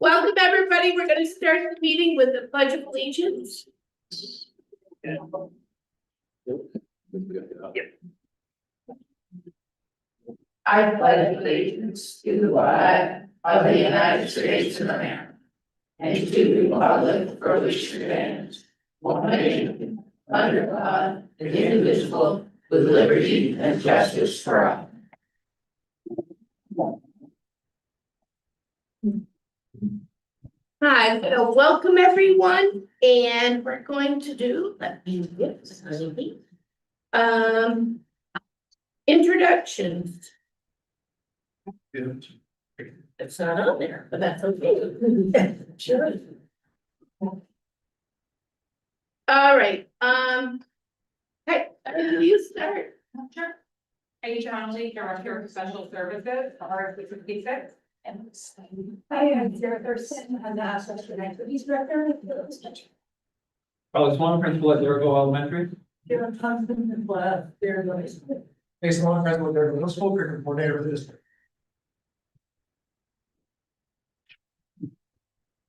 Welcome, everybody. We're going to start the meeting with the Pledge of Allegiance. I pledge allegiance to the flag of the United States of America and to the republic for which it stands, one nation, under God, indivisible, with liberty and justice for all. Hi, so welcome everyone, and we're going to do, introductions. It's not on there, but that's okay. Sure. All right, hey, you start. Sure. Paige Connolly, Director of Special Services, RSU56. I am Director and the Special Activities Director. Oh, it's one principal at Durgo Elementary? Here comes the there goes. Based on principal, their middle school curriculum coordinator for the district.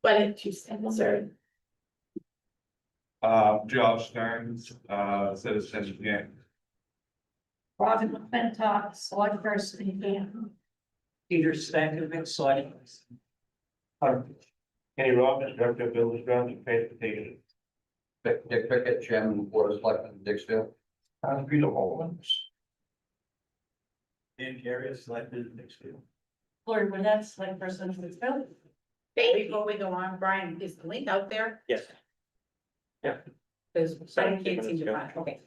Why didn't you say, sorry? Josh Stearns, citizen, yeah. Robin McClintock, select person again. Peter Stankovic, sliding. Kenny Robbins, Director of Buildings, Grounds and Transportation. Dick Pickett, Chairman, Board of Selectmen, Dixville. Peter Holmes. Dan Carey, selected Dixfield. Lord, when that's select person who's built. Before we go on, Brian, is the link out there? Yes. Yeah. Because I can't seem to find, okay.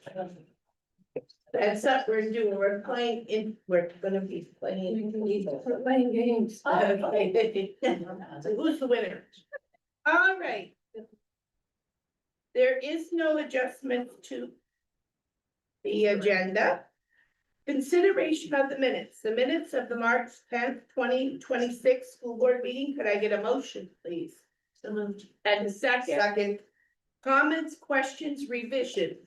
That's up, we're playing, we're gonna be playing. We're playing games. Okay. So who's the winner? All right. There is no adjustment to the agenda. Consideration of the minutes of the March 10th, 2026 school board meeting. Could I get a motion, please? So moved. And a second. Second. Comments, questions, revisions?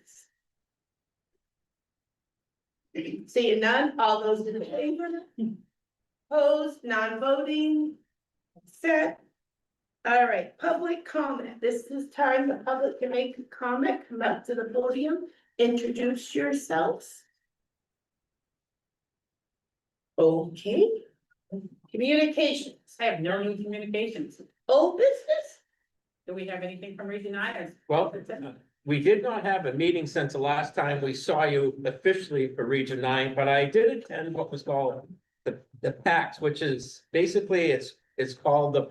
Seeing none, all those in favor? Opposed, non-voting? Set. All right, public comment. This is time the public can make a comment, come up to the podium, introduce yourselves. Okay. Communications. I have no new communications. Old business? Do we have anything from Region I? Well, we did not have a meeting since the last time we saw you officially for Region 9, but I did attend what was called the PACS, which is basically it's called the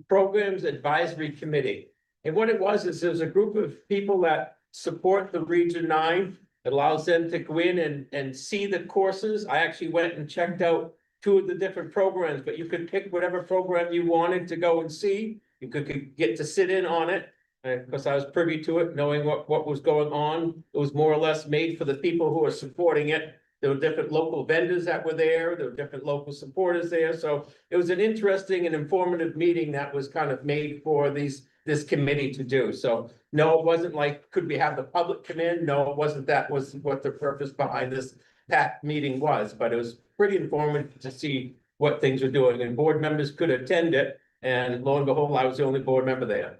Programs Advisory Committee. And what it was is there's a group of people that support the Region 9. It allows them to go in and see the courses. I actually went and checked out 2 of the different programs, but you could pick whatever program you wanted to go and see. You could get to sit in on it. Because I was privy to it, knowing what was going on. It was more or less made for the people who are supporting it. There were different local vendors that were there. There were different local supporters there. So it was an interesting and informative meeting that was kind of made for this committee to do. So no, it wasn't like, could we have the public come in? No, it wasn't. That was what the purpose behind this PAC meeting was, but it was pretty informative to see what things were doing, and board members could attend it. And lo and behold, I was the only board member there.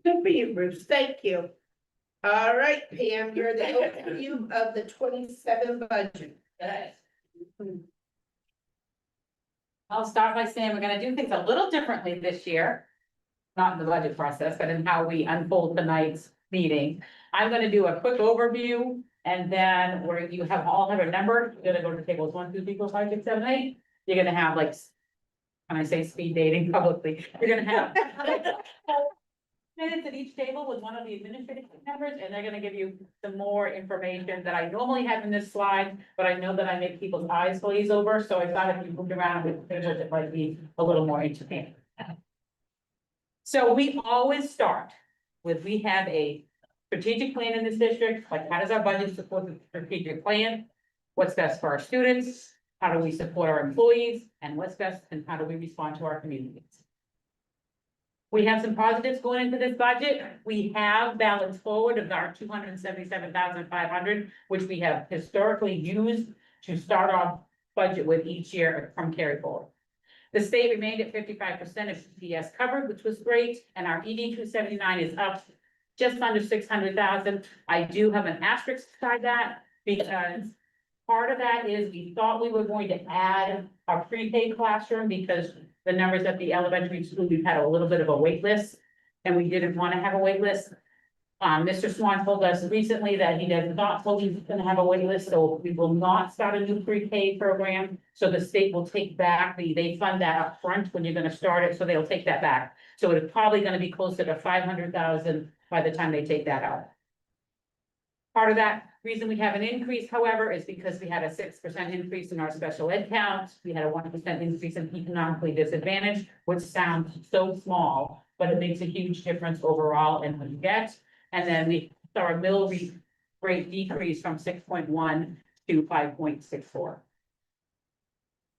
Good for you, Bruce. Thank you. All right, Pam, you're the overview of the 27 budget. I'll start by saying we're gonna do things a little differently this year. Not in the budget process, but in how we unfold tonight's meeting. I'm gonna do a quick overview, and then where you all have a number, you're gonna go to tables 1, 2, 3, 4, 5, 6, 7, 8. You're gonna have like, when I say speed dating publicly, you're gonna have minutes at each table with one of the administrative members, and they're gonna give you some more information that I normally have in this slide, but I know that I make people's eyes glaze over, so I thought if you moved around with tables, it might be a little more entertaining. So we always start with, we have a strategic plan in this district, like how does our budget support the strategic plan? What's best for our students? How do we support our employees? And what's best, and how do we respond to our communities? We have some positives going into this budget. We have balance forward of our 277,500, which we have historically used to start our budget with each year from carry forward. The state remained at 55% of PPS covered, which was great, and our ED 279 is up just under 600,000. I do have an asterisk beside that, because part of that is we thought we were going to add our pre-K classroom, because the numbers at the elementary school, we've had a little bit of a wait list, and we didn't want to have a wait list. Mr. Swan told us recently that he does not believe he's gonna have a wait list, so we will not start a new pre-K program. So the state will take back they fund that up front when you're gonna start it, so they'll take that back. So it's probably gonna be closer to 500,000 by the time they take that out. Part of that reason we have an increase, however, is because we had a 6% increase in our special ed count. We had a 1% increase in economically disadvantaged, which sounds so small, but it makes a huge difference overall in what you get. And then we saw a mill rate decrease from 6.1 to 5.64.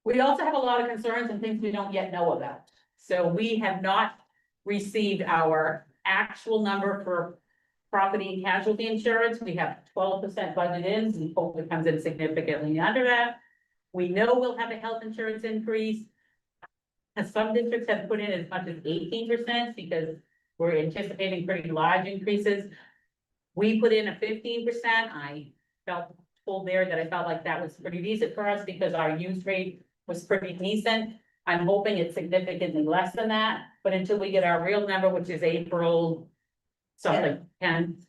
We also have a lot of concerns and things we don't yet know about. So we have not received our actual number for property and casualty insurance. We have 12% budget in, we hope it comes in significantly under that. We know we'll have a health insurance increase. And some districts have put in as much as 18% because we're anticipating pretty large increases. We put in a 15%. I felt told there that I felt like that was pretty decent for us because our use rate was pretty decent. I'm hoping it's significantly less than that, but until we get our real number, which is April something, and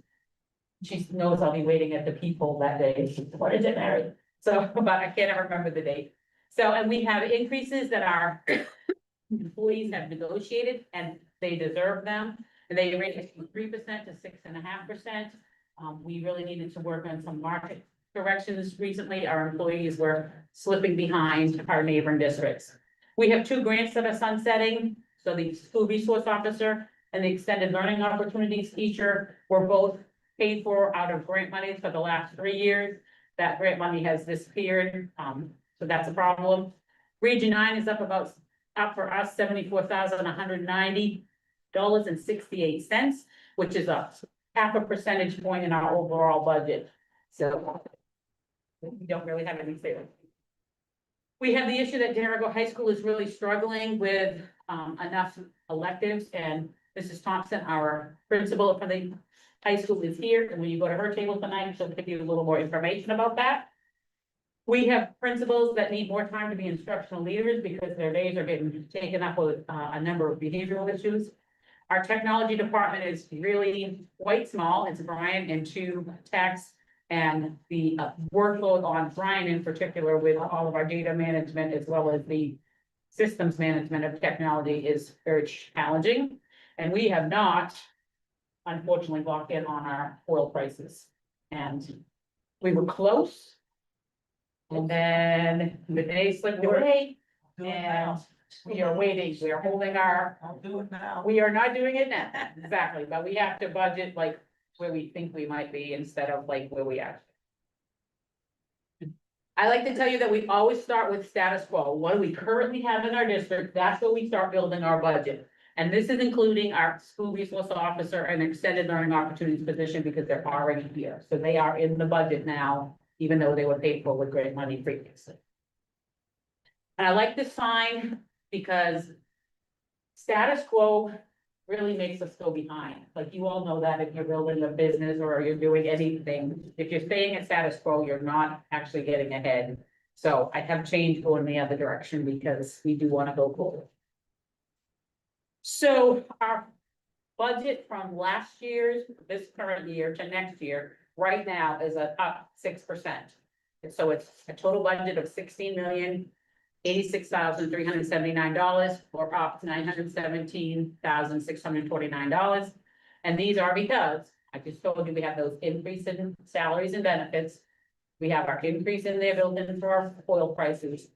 she knows I'll be waiting at the people that day. What is it, Mary? So, but I can't ever remember the date. So, and we have increases that our employees have negotiated and they deserve them. And they range from 3% to 6.5%. We really needed to work on some market corrections recently. Our employees were slipping behind our neighboring districts. We have 2 grants that are sunsetting. So the school resource officer and the extended learning opportunities teacher were both paid for out of grant money for the last 3 years. That grant money has disappeared. So that's a problem. Region 9 is up for us $74,190.68, which is a 0.5 percentage point in our overall budget. So we don't really have any savings. We have the issue that Jericho High School is really struggling with enough electives, and Mrs. Thompson, our principal for the high school, is here, and when you go to her table tonight, she'll give you a little more information about that. We have principals that need more time to be instructional leaders because their days are getting taken up with a number of behavioral issues. Our technology department is really quite small. It's Brian and 2 techs, and the workload on Brian in particular with all of our data management as well as the systems management of technology is very challenging. And we have not, unfortunately, locked in on our oil prices. And we were close. And then the day slipped away and we are waiting. We are holding our, I'll do it now. we are not doing it now. Exactly, but we have to budget like where we think we might be instead of like where we are. I like to tell you that we always start with status quo. What do we currently have in our district? That's where we start building our budget. And this is including our school resource officer and extended learning opportunities position because they're already here. So they are in the budget now, even though they were paid for with grant money previously. And I like this sign because status quo really makes us go behind. Like you all know that if you're building a business or you're doing anything, if you're staying at status quo, you're not actually getting ahead. So I have change going the other direction because we do want to go forward. So our budget from last year's, this current year to next year, right now is up 6%. And so it's a total budget of $16,086,379, or up $917,629. And these are because I just told you we have those increase in salaries and benefits. We have our increase in there built into our oil prices.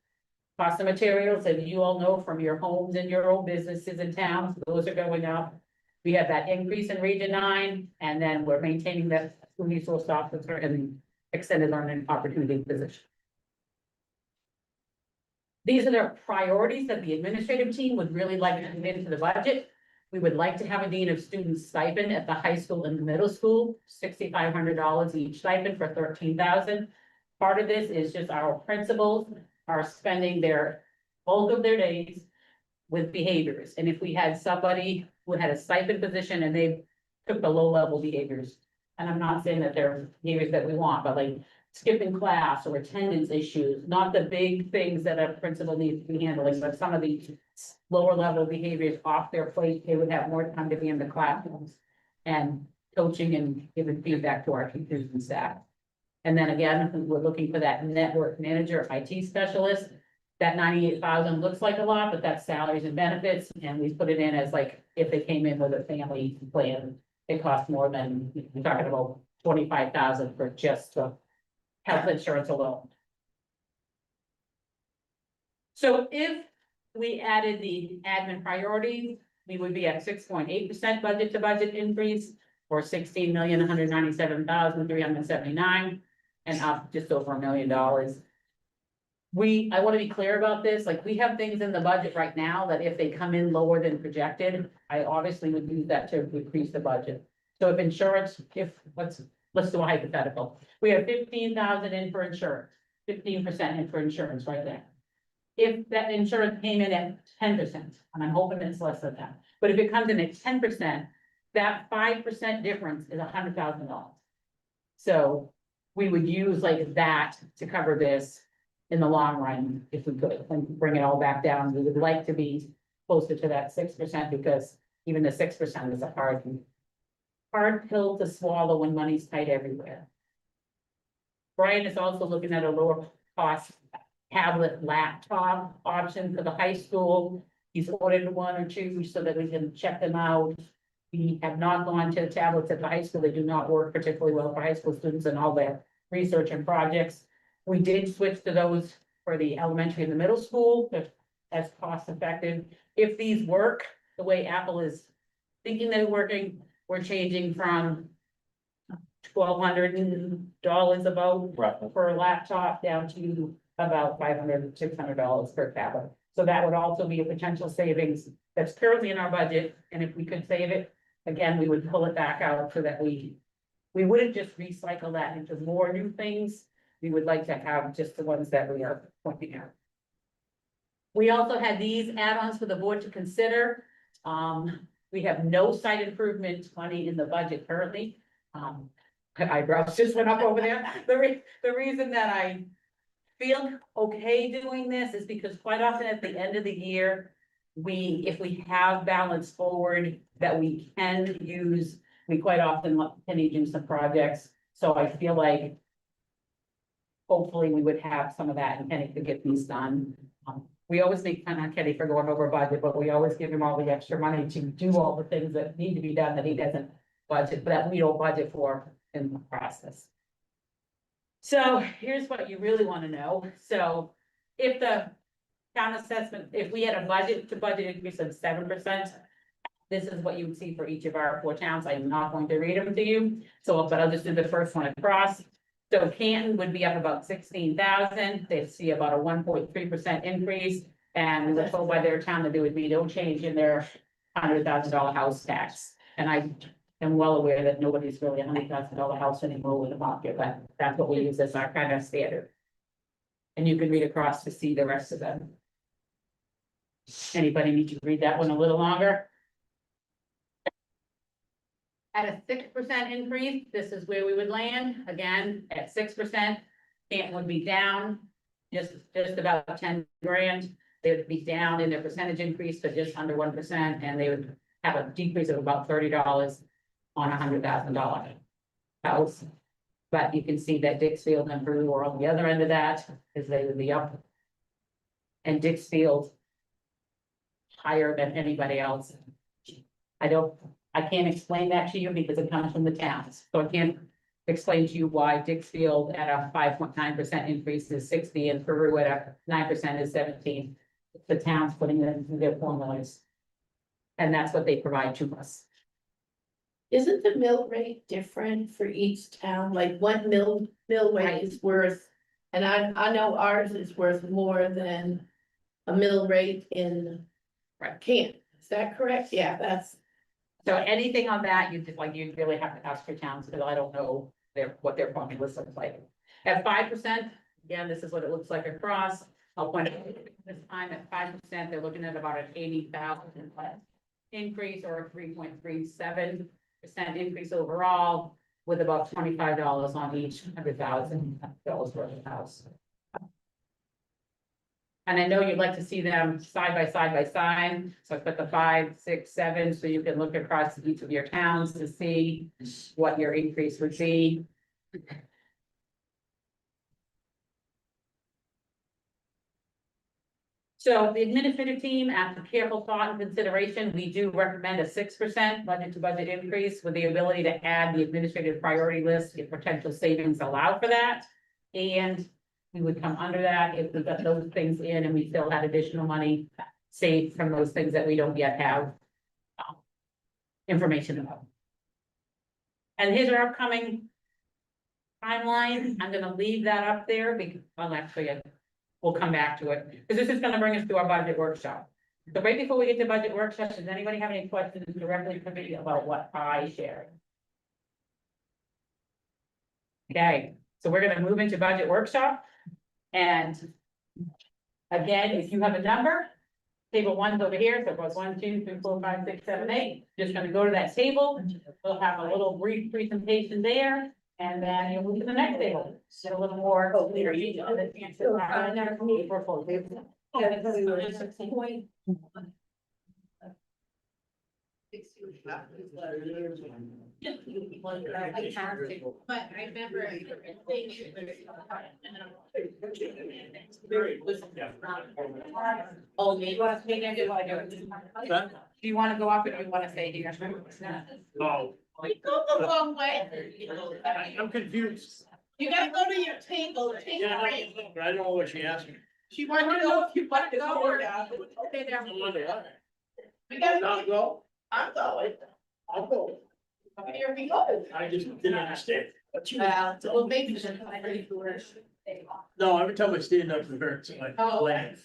Cost of materials, as you all know from your homes and your own businesses in towns, those are going up. We have that increase in Region 9, and then we're maintaining that school resource officer and extended learning opportunity position. These are the priorities that the administrative team would really like to put into the budget. We would like to have a dean of students stipend at the high school and the middle school, $6,500 each stipend for $13,000. Part of this is just our principals are spending their bulk of their days with behaviors, and if we had somebody who had a stipend position and they took the low-level behaviors. And I'm not saying that they're behaviors that we want, but like skipping class or attendance issues, not the big things that a principal needs to be handling, but some of the lower level behaviors off their plate, they would have more time to be in the classrooms and coaching and giving feedback to our teachers and staff. And then again, we're looking for that network manager, IT specialist. That 98,000 looks like a lot, but that's salaries and benefits, and we put it in as like, if they came in with a family plan, it costs more than, we're talking about 25,000 for just the health insurance alone. So if we added the admin priorities, we would be at 6.8% budget to budget increase, or 16,197,379, and up just over $1 million. I want to be clear about this, like, we have things in the budget right now that if they come in lower than projected, I obviously would use that to increase the budget. So if insurance, let's do a hypothetical, we have 15,000 in for insurance, 15% in for insurance right there. If that insurance came in at 10%, and I'm hoping it's less than that, but if it comes in at 10%, that 5% difference is $100,000. So we would use like that to cover this in the long run, if we could, and bring it all back down. We would like to be closer to that 6%, because even the 6% is a hard pill to swallow when money's tight everywhere. Brian is also looking at a lower cost tablet laptop option for the high school. He's ordered one or two so that we can check them out. We have not gone to tablets at the high school. They do not work particularly well for high school students and all their research and projects. We did switch to those for the elementary and the middle school, as cost effective. If these work the way Apple is thinking they're working, we're changing from $1,200 about for a laptop down to about $500, $600 per tablet. So that would also be a potential savings that's currently in our budget, and if we could save it, again, we would pull it back out so that we wouldn't just recycle that into more new things. We would like to have just the ones that we are pointing out. We also had these add-ons for the board to consider. We have no site improvement money in the budget currently. Eyebrows just went up over there. The reason that I feel okay doing this is because quite often at the end of the year, if we have balance forward that we can use, we quite often let Penny do some projects. So I feel like hopefully we would have some of that and Kenny could get these done. We always make fun of Kenny for going over budget, but we always give him all the extra money to do all the things that need to be done that he doesn't budget, that we don't budget for in the process. So here's what you really want to know. So if the town assessment, if we had a budget to budget increase of 7%, this is what you would see for each of our 4 towns. I'm not going to read them to you. So, but I'll just do the first one across. So Canton would be up about 16,000. They'd see about a 1.3% increase. And we were told by their town that there would be no change in their $100,000 house tax. And I am well aware that nobody's really a $100,000 house anymore with the market, but that's what we use as our kind of standard. And you can read across to see the rest of them. Anybody need to read that one a little longer? At a 6% increase, this is where we would land. Again, at 6%, Canton would be down just about 10 grand. They would be down in their percentage increase to just under 1%, and they would have a decrease of about $30 on a $100,000 house. But you can see that Dixfield and Brew are on the other end of that, as they would be up. And Dixfield higher than anybody else. I can't explain that to you because it comes from the towns. So I can't explain to you why Dixfield at a 5.9% increase is 60 and Peru at a 9% is 17. The town's putting it into their formulas. And that's what they provide to us. Isn't the mill rate different for each town? Like what mill rate is worth? And I know ours is worth more than a mill rate in Canton. Is that correct? Yeah, that's. So anything on that, you'd really have to ask your towns, because I don't know what their formulas look like. At 5%, again, this is what it looks like across. I'll point out, this time at 5%, they're looking at about an 80,000 increase or a 3.37% increase overall, with about $25 on each $100,000 worth of house. And I know you'd like to see them side by side, so I put the 5, 6, 7, so you can look across each of your towns to see what your increase would be. So the administrative team, after careful thought and consideration, we do recommend a 6% budget to budget increase with the ability to add the administrative priority list if potential savings allow for that. And we would come under that if we got those things in and we still had additional money saved from those things that we don't yet have information about. And here's our upcoming timeline. I'm gonna leave that up there because, well, actually, we'll come back to it, because this is gonna bring us to our budget workshop. So right before we get to budget workshop, does anybody have any questions directly for me about what I shared? Okay, so we're gonna move into budget workshop. And again, if you have a number, table 1's over here, so it goes 1, 2, 3, 4, 5, 6, 7, 8. Just gonna go to that table. We'll have a little brief presentation there. And then you'll move to the next table, get a little more clear. But I remember. Oh, maybe you want to take it, like, do you want to go up or do you want to stay here? No. We go the wrong way. I'm confused. You gotta go to your table, take a break. But I don't know what she asked me. She wanted to know if you want to go or not. Stay there. We gotta go. I'm going. I'll go. Here we go. I just didn't understand. Well, maybe. No, every time I stand up, it hurts. Like, Oh. land.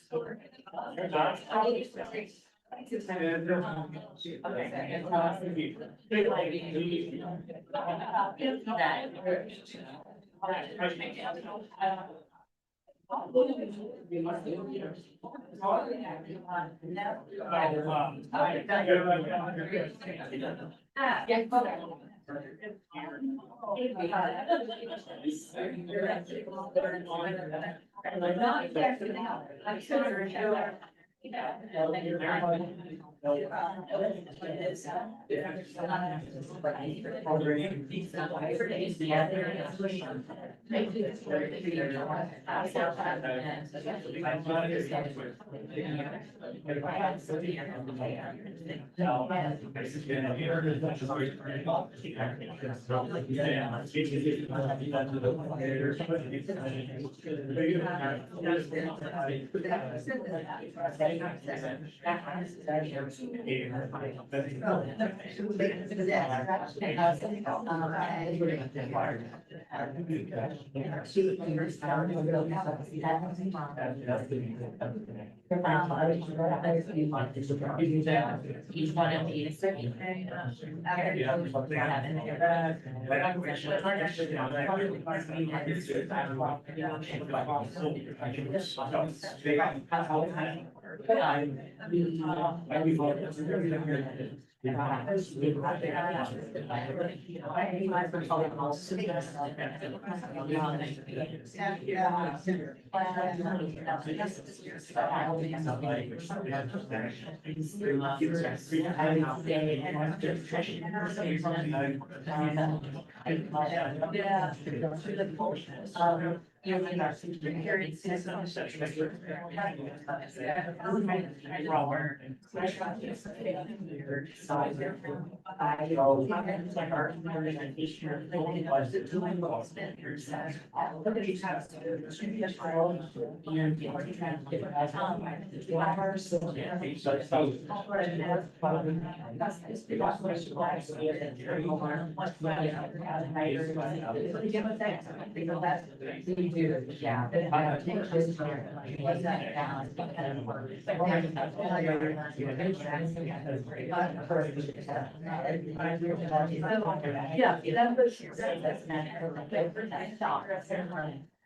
Each one of these.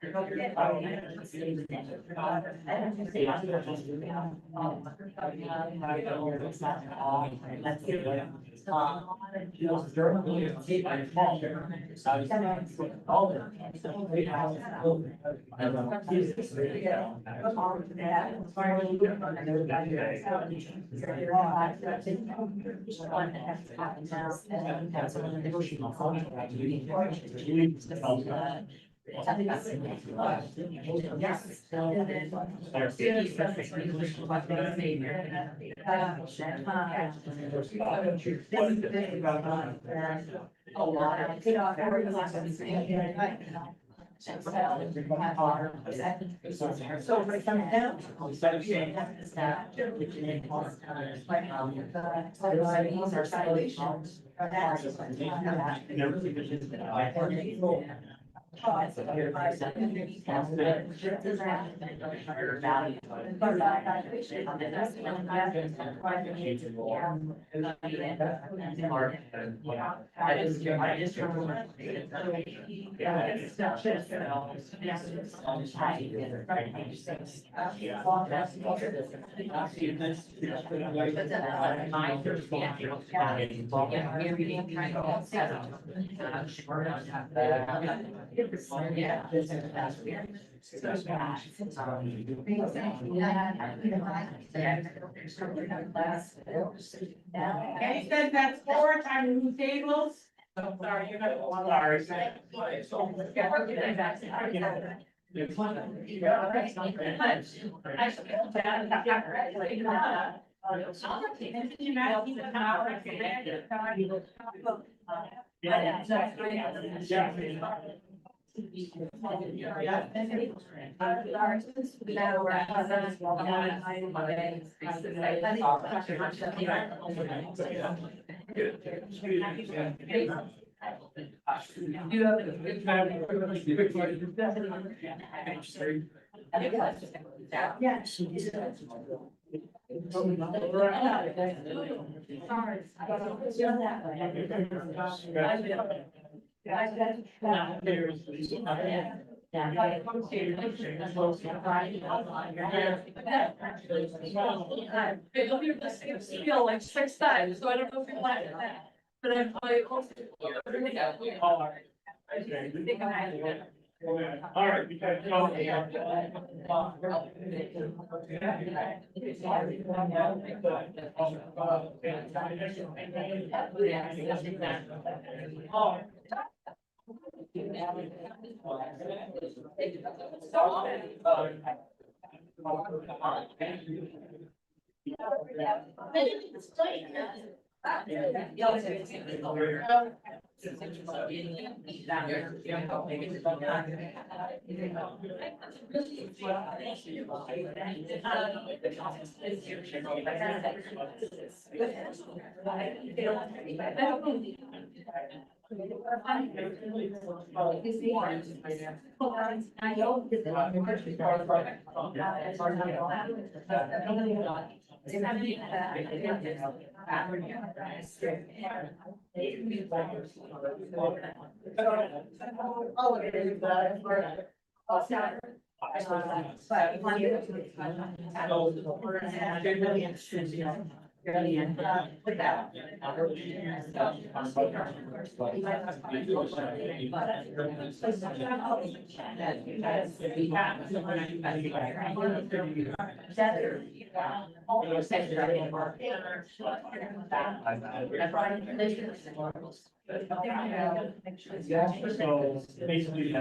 So when it comes down. Okay, said that's 4, time to move tables. Oh, sorry, you're not one. It'll be the same skill like 6 times, so I don't know if you like that. But I'm like, also. All right. So basically,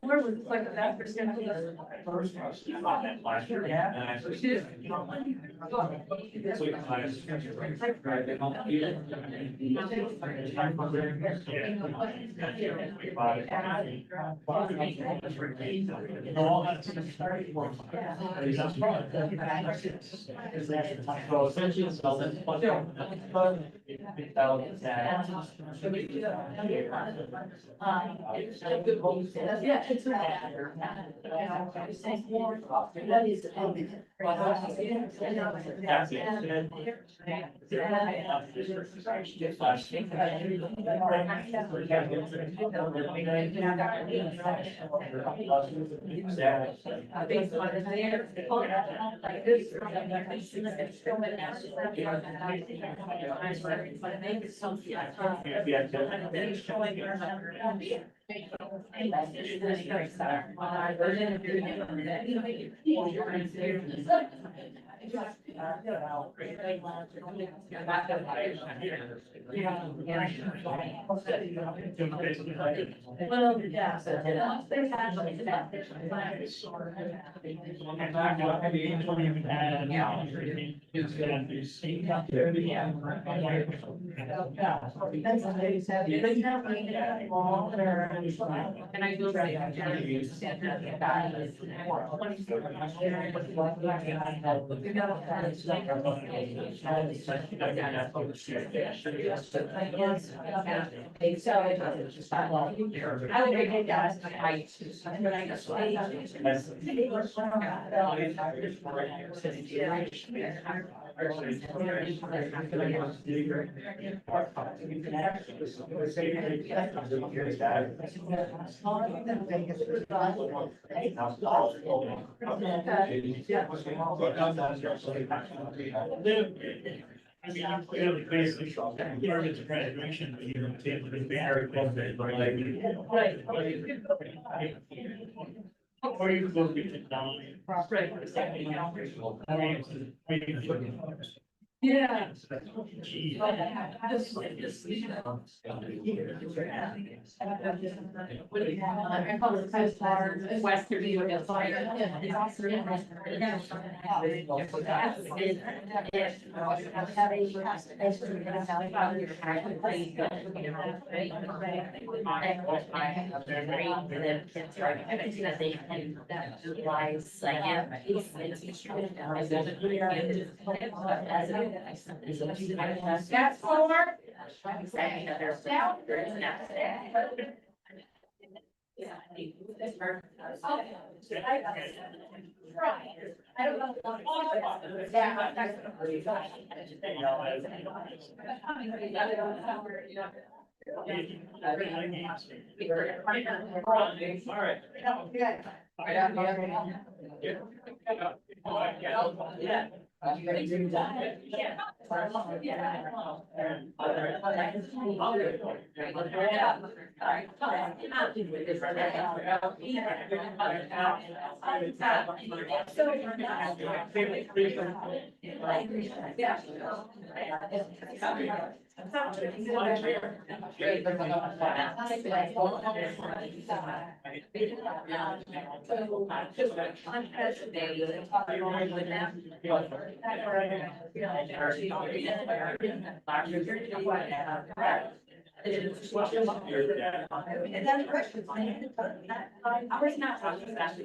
Where was like that percent? Last year, yeah. So essentially, so that's what. Yeah, it's. That is. That's Well, yeah. They have like that. And I will say. I would agree, guys, but I mean, I'm clearly basically, part of it's graduation, but you know, it's very close to it, but like. Or you go be it down. Yeah. Gee. Western Union. That's forward. I don't know. I was not talking about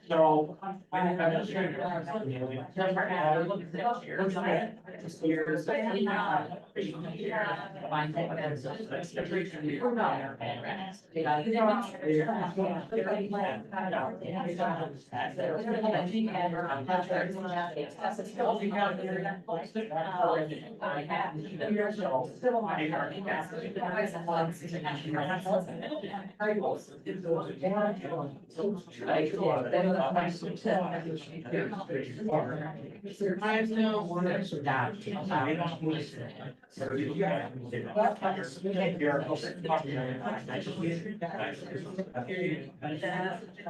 So.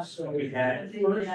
So we had first,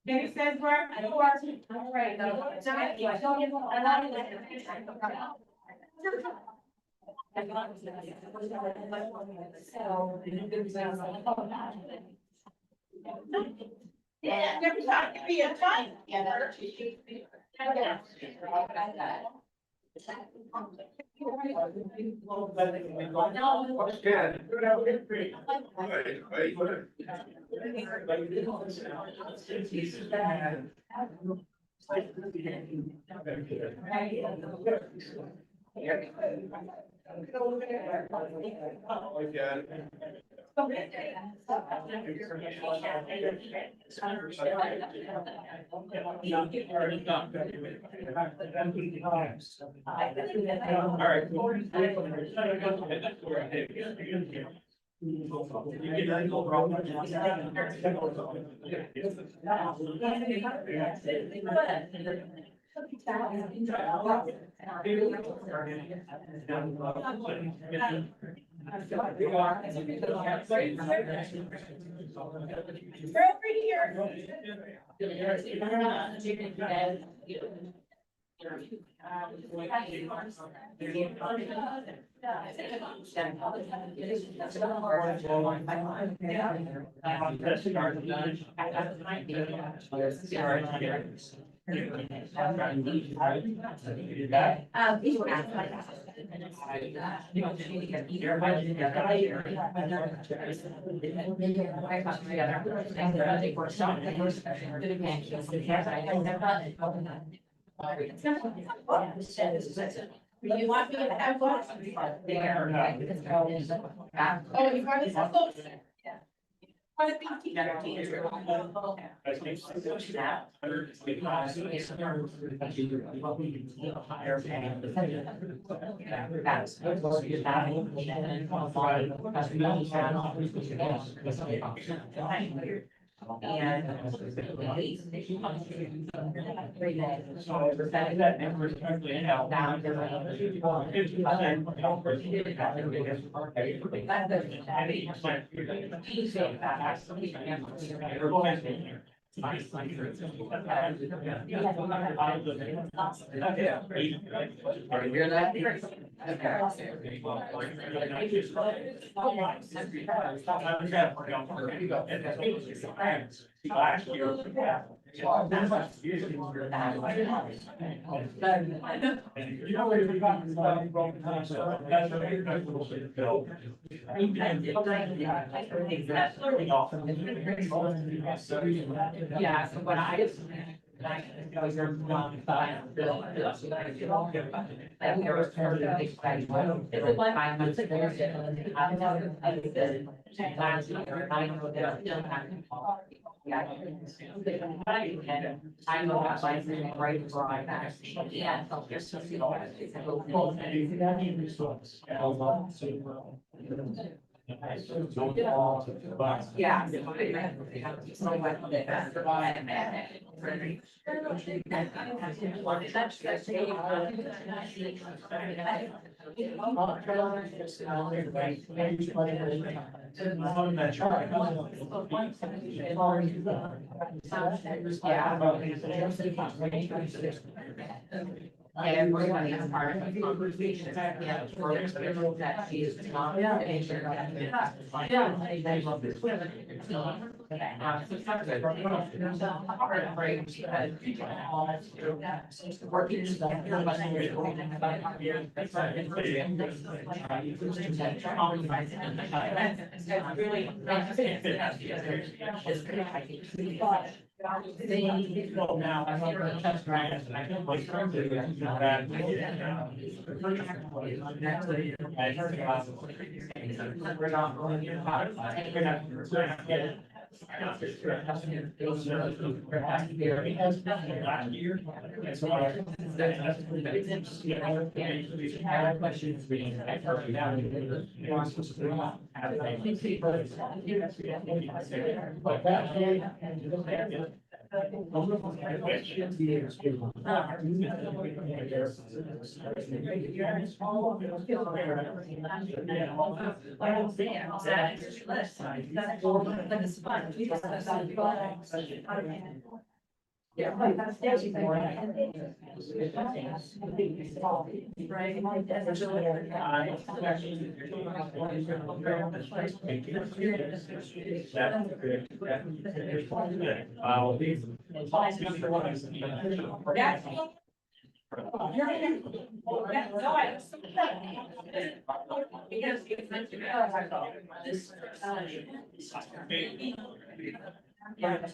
Maybe says where? All right. Yeah, never thought it'd be a time. We're over here. You want me to have what? Oh, you want me to have those? Want to be teacher? Last year. You know where you're talking about broken down, so that's what you're talking about, Bill. Yeah, so what I. And there was perfect, it was like 5 months ago. Last year, I know that I still have. Yeah. I know that license right before I got. Yeah. Yeah. And everybody is part of the conversation. Yeah, that she is not. They love this. Now, I'm not gonna touch grass, and I can like turn to it, you know, that. We're not going to. We're not get it. Last year. And so I. But that. Yeah.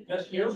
Just you.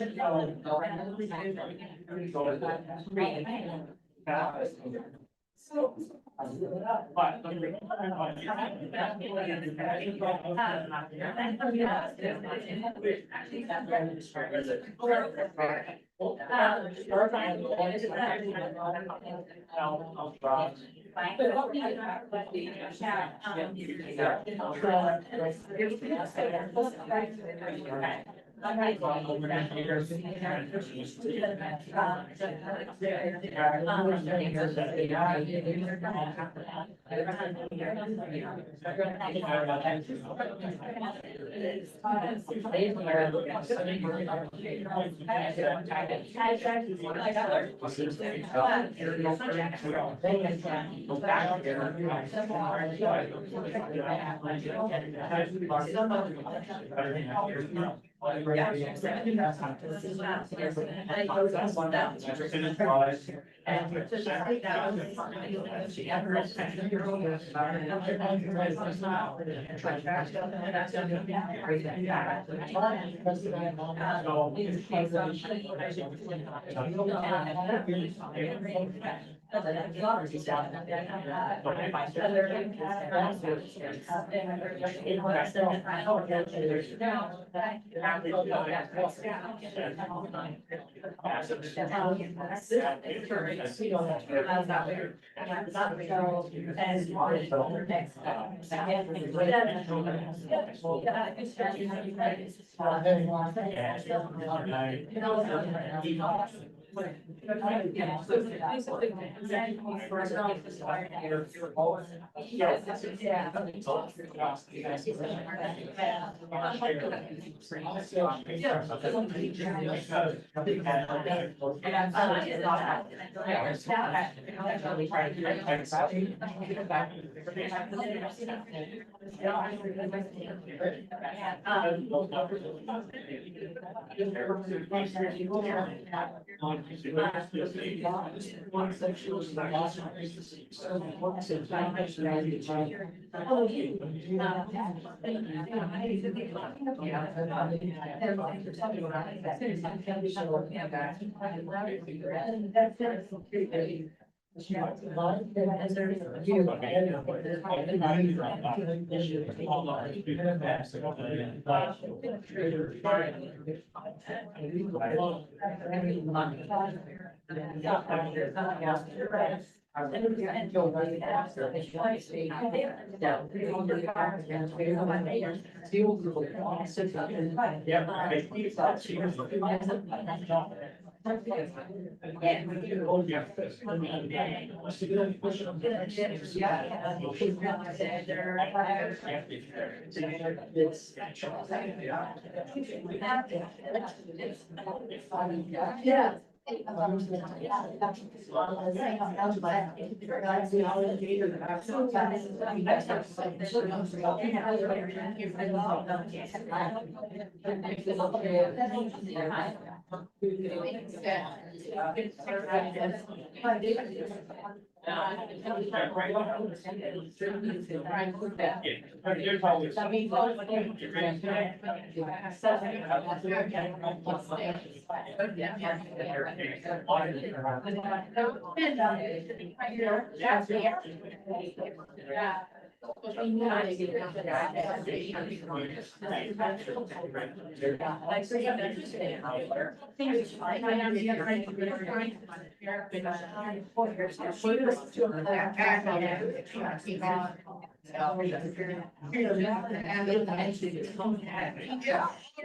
Yeah.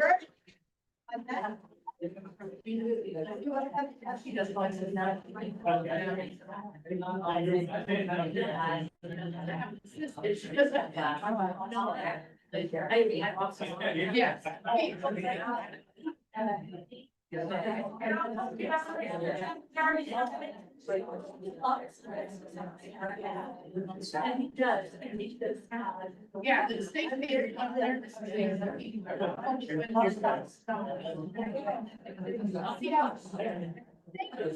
She doesn't want to not. Yes. And he does, and he does. Yeah, the state is on there. Thanks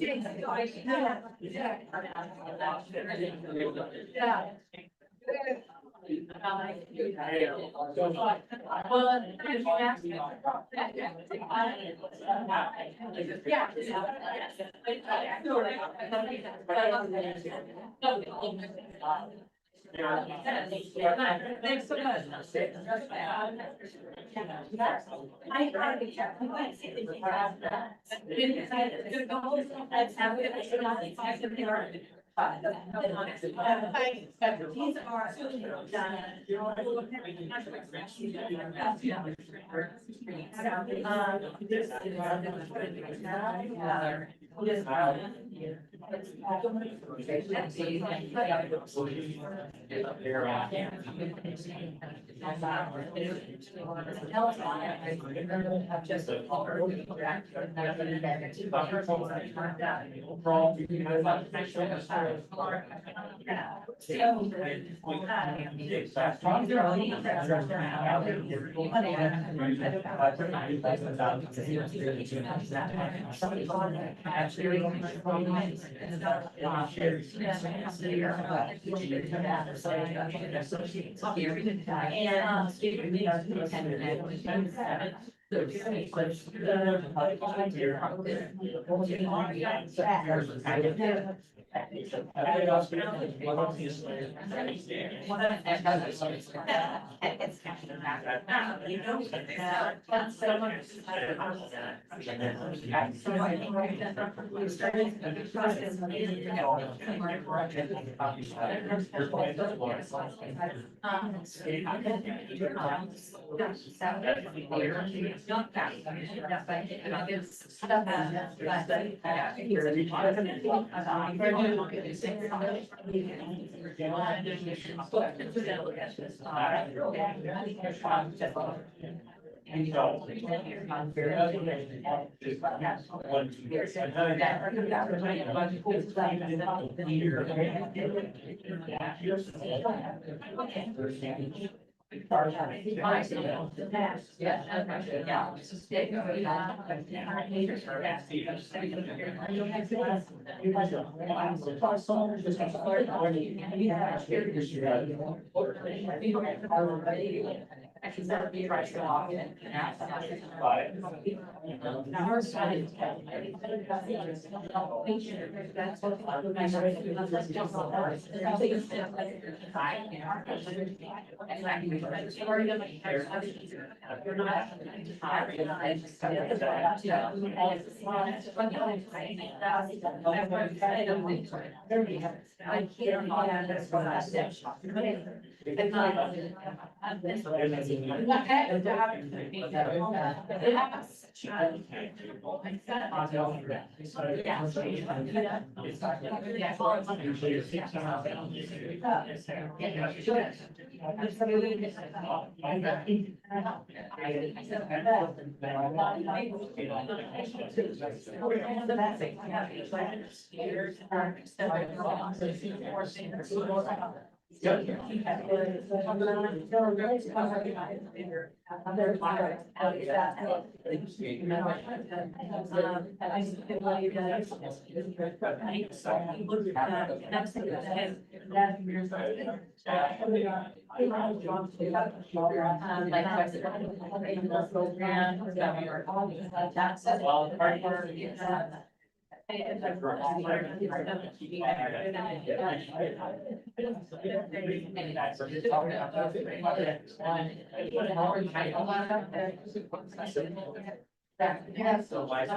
so much.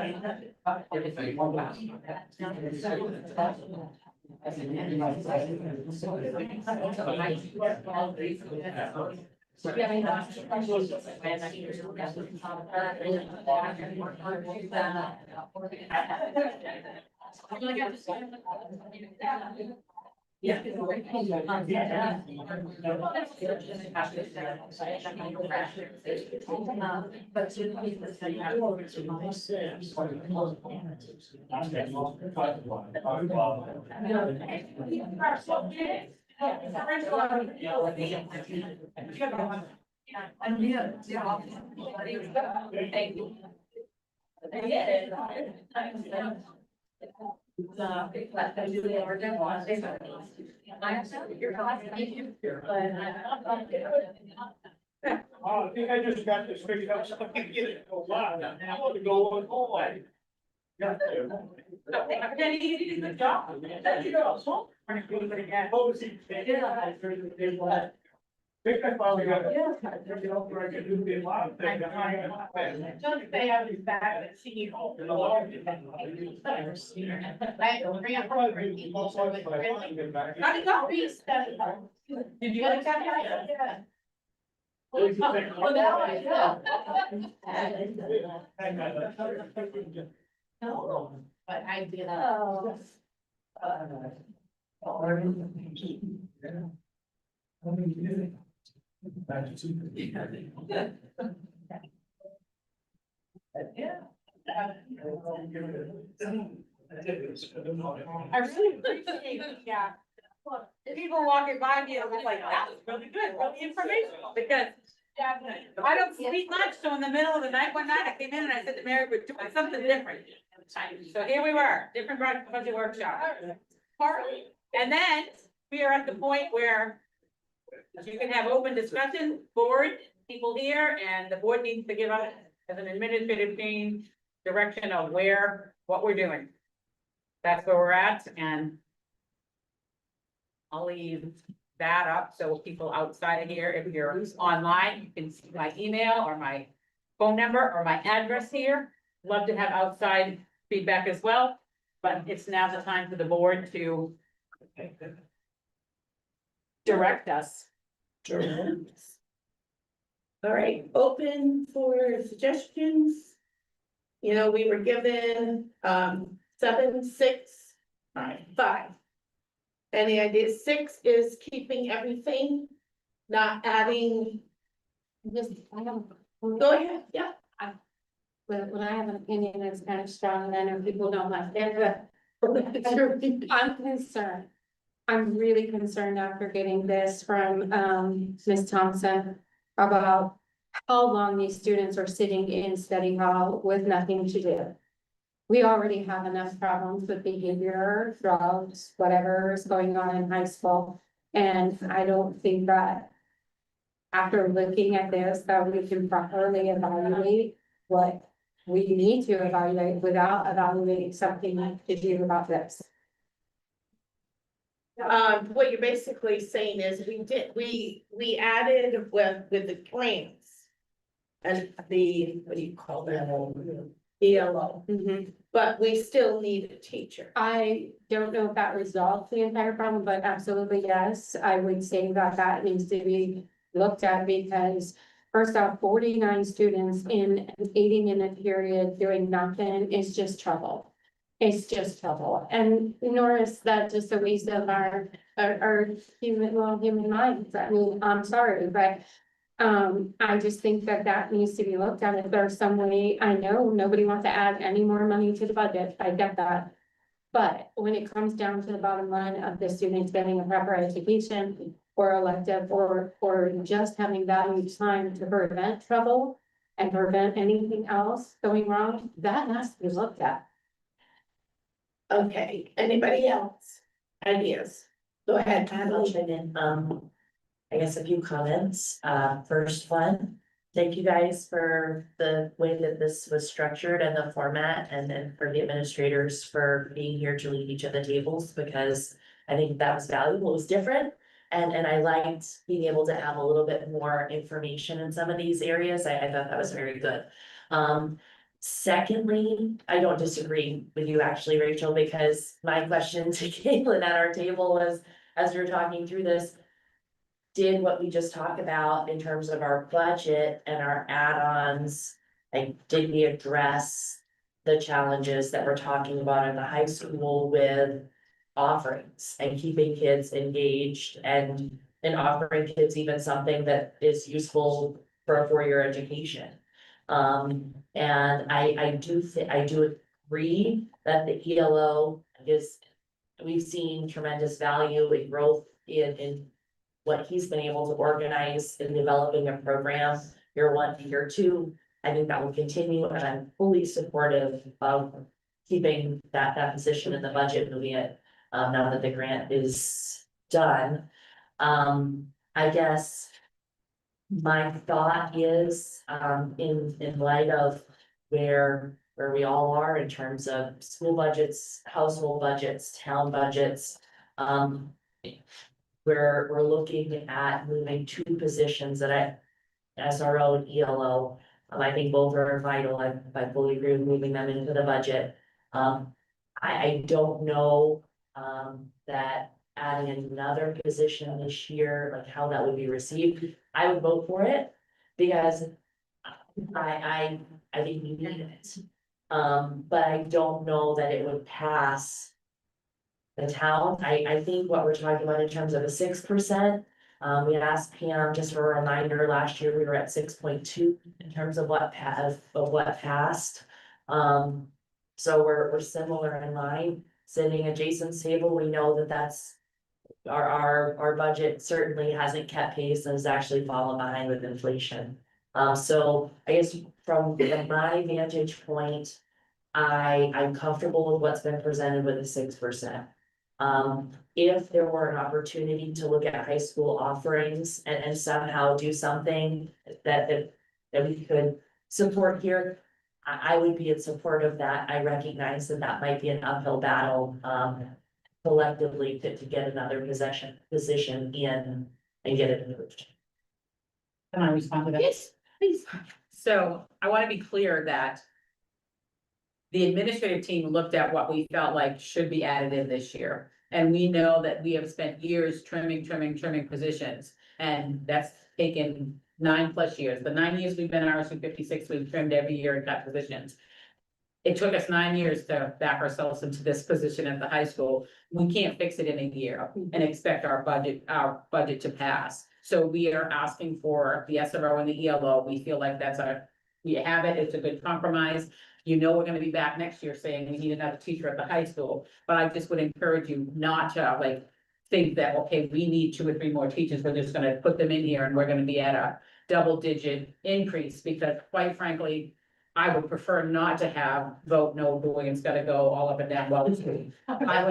These Yeah. Thank you. Oh, I think I just got this figured out, so I can get it. Oh, wow, I want to go on hallway. Got to. You did a good job. Thank you, girls. Oh, Obviously, I think I finally got it. I took it over, I could do the live thing. Don't say I was back and see you all. Got it, go, please. Did you get a copy? Well, now I know. No, but I did. I really appreciate it, yeah. People walking by me, I was like, that was really good, really informational, because I don't sleep much, so in the middle of the night, one night, I came in and I said to Mary, we're doing something different. So here we were, different budget workshop. And then we are at the point where you can have open discussion, board, people here, and the board needs to give us as an administrative change direction of what we're doing. That's where we're at, and I'll leave that up, so people outside of here, if you're online, you can see my email or my phone number or my address here. Love to have outside feedback as well, but it's now the time for the board to direct us. All right, open for suggestions. You know, we were given, 7, 6, 5. Any ideas? 6 is keeping everything, not adding. Just, I don't. Go ahead, yeah. But when I have an opinion that's kind of strong, and I know people don't like that, but I'm concerned. I'm really concerned after getting this from, Ms. Thompson about how long these students are sitting in study hall with nothing to do. We already have enough problems with behavior, drugs, whatever is going on in high school. And I don't think that after looking at this, that we can properly evaluate what we need to evaluate without evaluating something to do about this. What you're basically saying is we added with the grants. And the, what do you call that? ELO, but we still need a teacher. I don't know if that resolves the entire problem, but absolutely, yes, I would say that that needs to be looked at because first off, 49 students in an 80-minute period doing nothing is just trouble. It's just trouble. And nor is that just a waste of our human minds. I mean, I'm sorry, but I just think that that needs to be looked at. If there's some way, I know nobody wants to add any more money to the budget. I get that. But when it comes down to the bottom line of the students getting a proper education or elective or just having valued time to prevent trouble and prevent anything else going wrong, that has to be looked at. Okay, anybody else? Ideas? Go ahead, I'll chime in, I guess a few comments, first one, thank you guys for the way that this was structured and the format, and then for the administrators for being here to lead each of the tables, because I think that was valuable, it was different. And I liked being able to have a little bit more information in some of these areas, I thought that was very good. Secondly, I don't disagree with you actually, Rachel, because my question to Caitlin at our table was, as we were talking through this, did what we just talked about in terms of our budget and our add-ons, like, did we address the challenges that we're talking about in the high school with offerings and keeping kids engaged and offering kids even something that is useful for a four-year education. And I do agree that the ELO is, we've seen tremendous value and growth in what he's been able to organize in developing a program year one, year two. I think that will continue, and I'm fully supportive of keeping that position in the budget, moving it, now that the grant is done. I guess my thought is, in light of where we all are in terms of school budgets, household budgets, town budgets. We're looking at moving two positions that SRO and ELO. I think both are vital. I fully agree with moving them into the budget. I don't know, that adding another position this year, like how that would be received. I would vote for it because I think we need it. But I don't know that it would pass the town. I think what we're talking about in terms of a 6%. We asked Pam, just for a reminder, last year we were at 6.2 in terms of what passed. So we're similar in line, sitting at Jason's table, we know that that's. Our budget certainly hasn't kept pace and has actually fallen behind with inflation. So I guess from my vantage point, I'm comfortable with what's been presented with the 6%. If there were an opportunity to look at high school offerings and somehow do something that we could support here, I would be in support of that. I recognize that might be an uphill battle, collectively to get another position in and get it moved. Can I respond to that? Yes, please. So I want to be clear that the administrative team looked at what we felt like should be added in this year. And we know that we have spent years trimming positions, and that's taken 9+ years. The 9 years we've been RSU56, we've trimmed every year and cut positions. It took us 9 years to back ourselves into this position at the high school. We can't fix it in a year and expect our budget to pass. So we are asking for the SRO and the ELO. We feel like we have it, it's a good compromise. You know, we're gonna be back next year saying we need another teacher at the high school, but I just would encourage you not to think that, okay, we need 2 or 3 more teachers, we're just gonna put them in here and we're gonna be at a double-digit increase, because quite frankly, I would prefer not to have vote no, Julian's gotta go all up and down Wells Street. I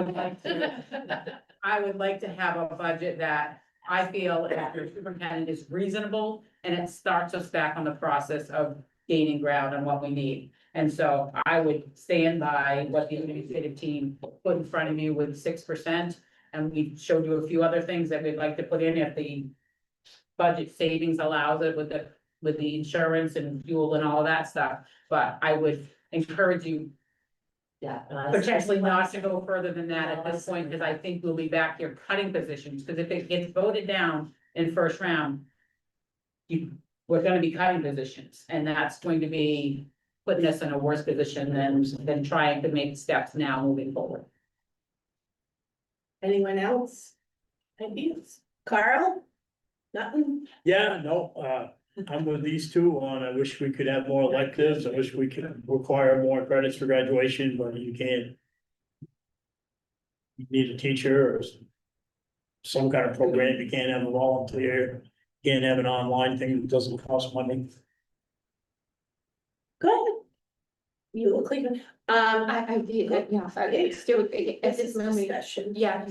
would like to have a budget that I feel if your superintendent is reasonable, and it starts us back on the process of gaining ground on what we need. And so I would stand by what the administrative team put in front of you with 6%. And we showed you a few other things that we'd like to put in if the budget savings allows it with the insurance and fuel and all of that stuff. But I would encourage you Yeah. potentially not to go further than that at this point, because I think we'll be back here cutting positions, because if it gets voted down in first round, we're gonna be cutting positions, and that's going to be putting us in a worse position than trying to make steps now moving forward. Anyone else? Ideas? Carl? Nothing? Yeah, no, I'm with these two on, I wish we could have more electives, I wish we could require more credits for graduation, but you can't. You need a teacher or some kind of program, you can't have a volunteer, you can't have an online thing that doesn't cost money. Good. You look like, I did, yeah, it's still, at this this is moment, discussion. yeah,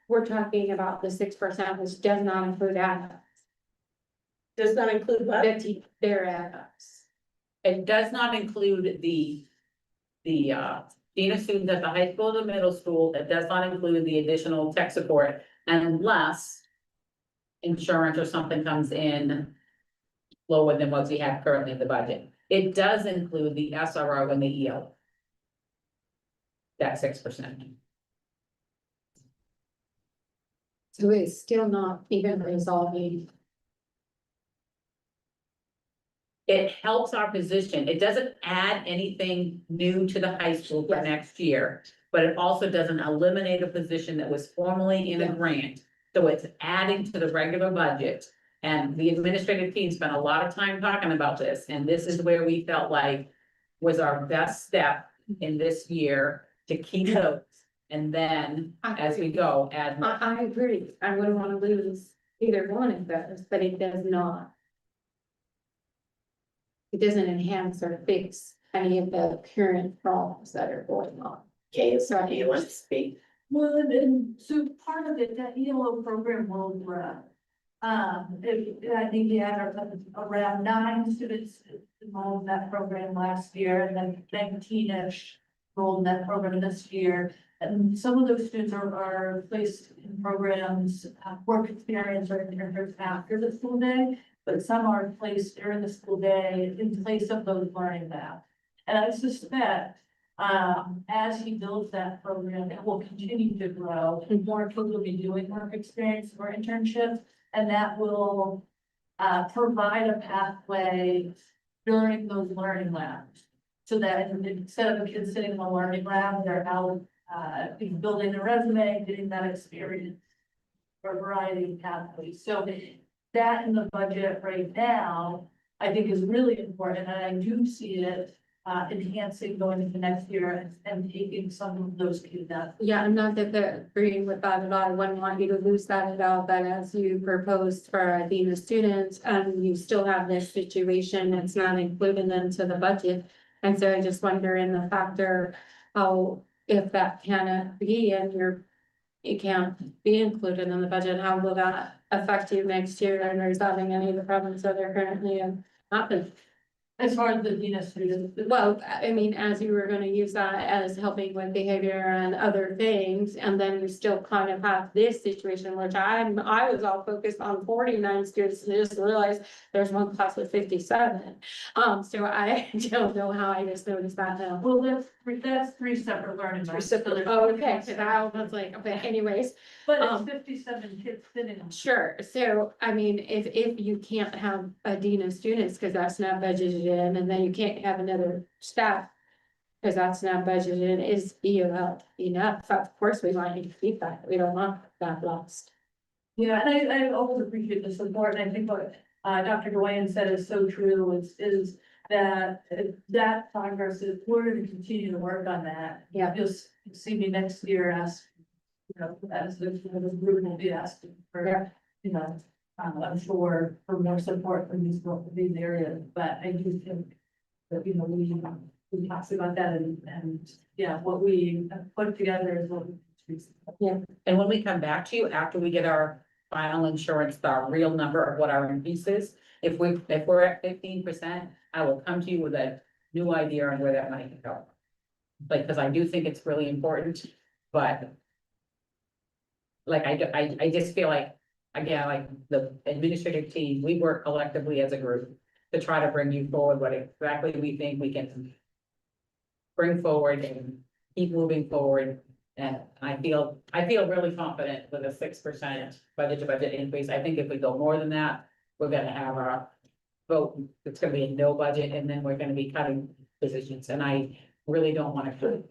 we're talking about the 6%, which does not include that, Does not include what? their add-ups. It does not include the dean of students at the high school, the middle school. It does not include the additional tech support unless insurance or something comes in lower than what we have currently in the budget. It does include the SRO and the EO. That 6%. So it's still not even resolving. It helps our position. It doesn't add anything new to the high school for next year. but it also doesn't eliminate a position that was formerly in a grant. So it's adding to the regular budget. And the administrative team spent a lot of time talking about this, and this is where we felt like was our best step in this year to keep those. And then as we go, add more. I agree. I wouldn't want to lose either one of those, but it does not. It doesn't enhance or fix any of the current problems that are going on. Okay, so do you want to speak? Well, and so part of it, that ELO program will grow. I think we had around 9 students enrolled in that program last year, and then 19-ish enrolled in that program this year. And some of those students are placed in programs, work experience or internships after the school day, but some are placed during the school day in place of those learning labs. And I suspect as he builds that program, it will continue to grow. More people will be doing work experience or internships, and that will provide a pathway during those learning labs. So that instead of a kid sitting in a learning lab, they're out building a resume, getting that experience for a variety of pathways. So that in the budget right now, I think is really important, and I do see it enhancing going into next year and taking some of those kids out. Yeah, I'm not agreeing with that at all. I wouldn't want you to lose that at all, but as you proposed for being a student, you still have this situation, it's not included into the budget. And so I just wonder in the factor, how, if that cannot be and it can't be included in the budget, how will that affect you next year and resolving any of the problems that are currently happening? As far as the Venus students. Well, I mean, as you were gonna use that as helping with behavior and other things, and then you still kind of have this situation, which I was all focused on 49 students, and I just realized there's one class with 57. So I don't know how I just noticed that now. Well, that's three separate learning. labs. So there's Oh, okay, 47. so I was like, okay, anyways, But it's 57 kids sitting on. sure, so, I mean, if you can't have a dean of students, cause that's not budgeted in, and then you can't have another staff. Cause that's not budgeted in, is EOL enough? Of course, we want you to keep that, we don't want that lost. Yeah, and I always appreciate the support, and I think what Dr. Dwayne said is so true, is that that progress is, we're gonna continue to work on that. Yeah. You'll see me next year as, as the group will be asking for, I'm sure for more support from these areas, but I do think that, we talked about that and yeah, what we put together is what we. And when we come back to you after we get our final insurance, the real number of what our increase is, if we're at 15%, I will come to you with a new idea on where that money can go. Like, cause I do think it's really important, but. Like, I just feel like, again, like the administrative team, we work collectively as a group to try to bring you forward what exactly we think we can. Bring forward and keep moving forward. And I feel really confident with a 6% budget to budget increase. I think if we go more than that, we're gonna have a vote, it's gonna be a no budget, and then we're gonna be cutting positions, and I really don't wanna cut.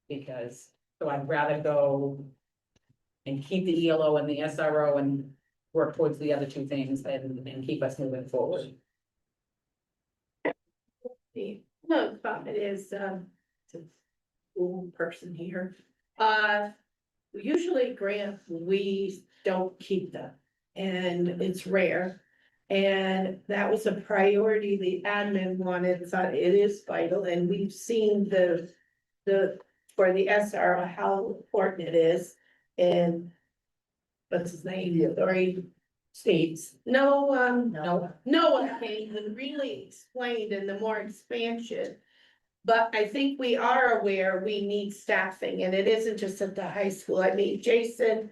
Because, so I'd rather go and keep the ELO and the SRO and work towards the other two things and keep us moving forward. No, comment is, school person here. Usually grants, we don't keep them, and it's rare. And that was a priority the admin wanted, thought it is vital, and we've seen for the SRO, how important it is. And what's his name, Lori states, no one came and really explained in the more expansion. But I think we are aware we need staffing, and it isn't just at the high school. I mean, Jason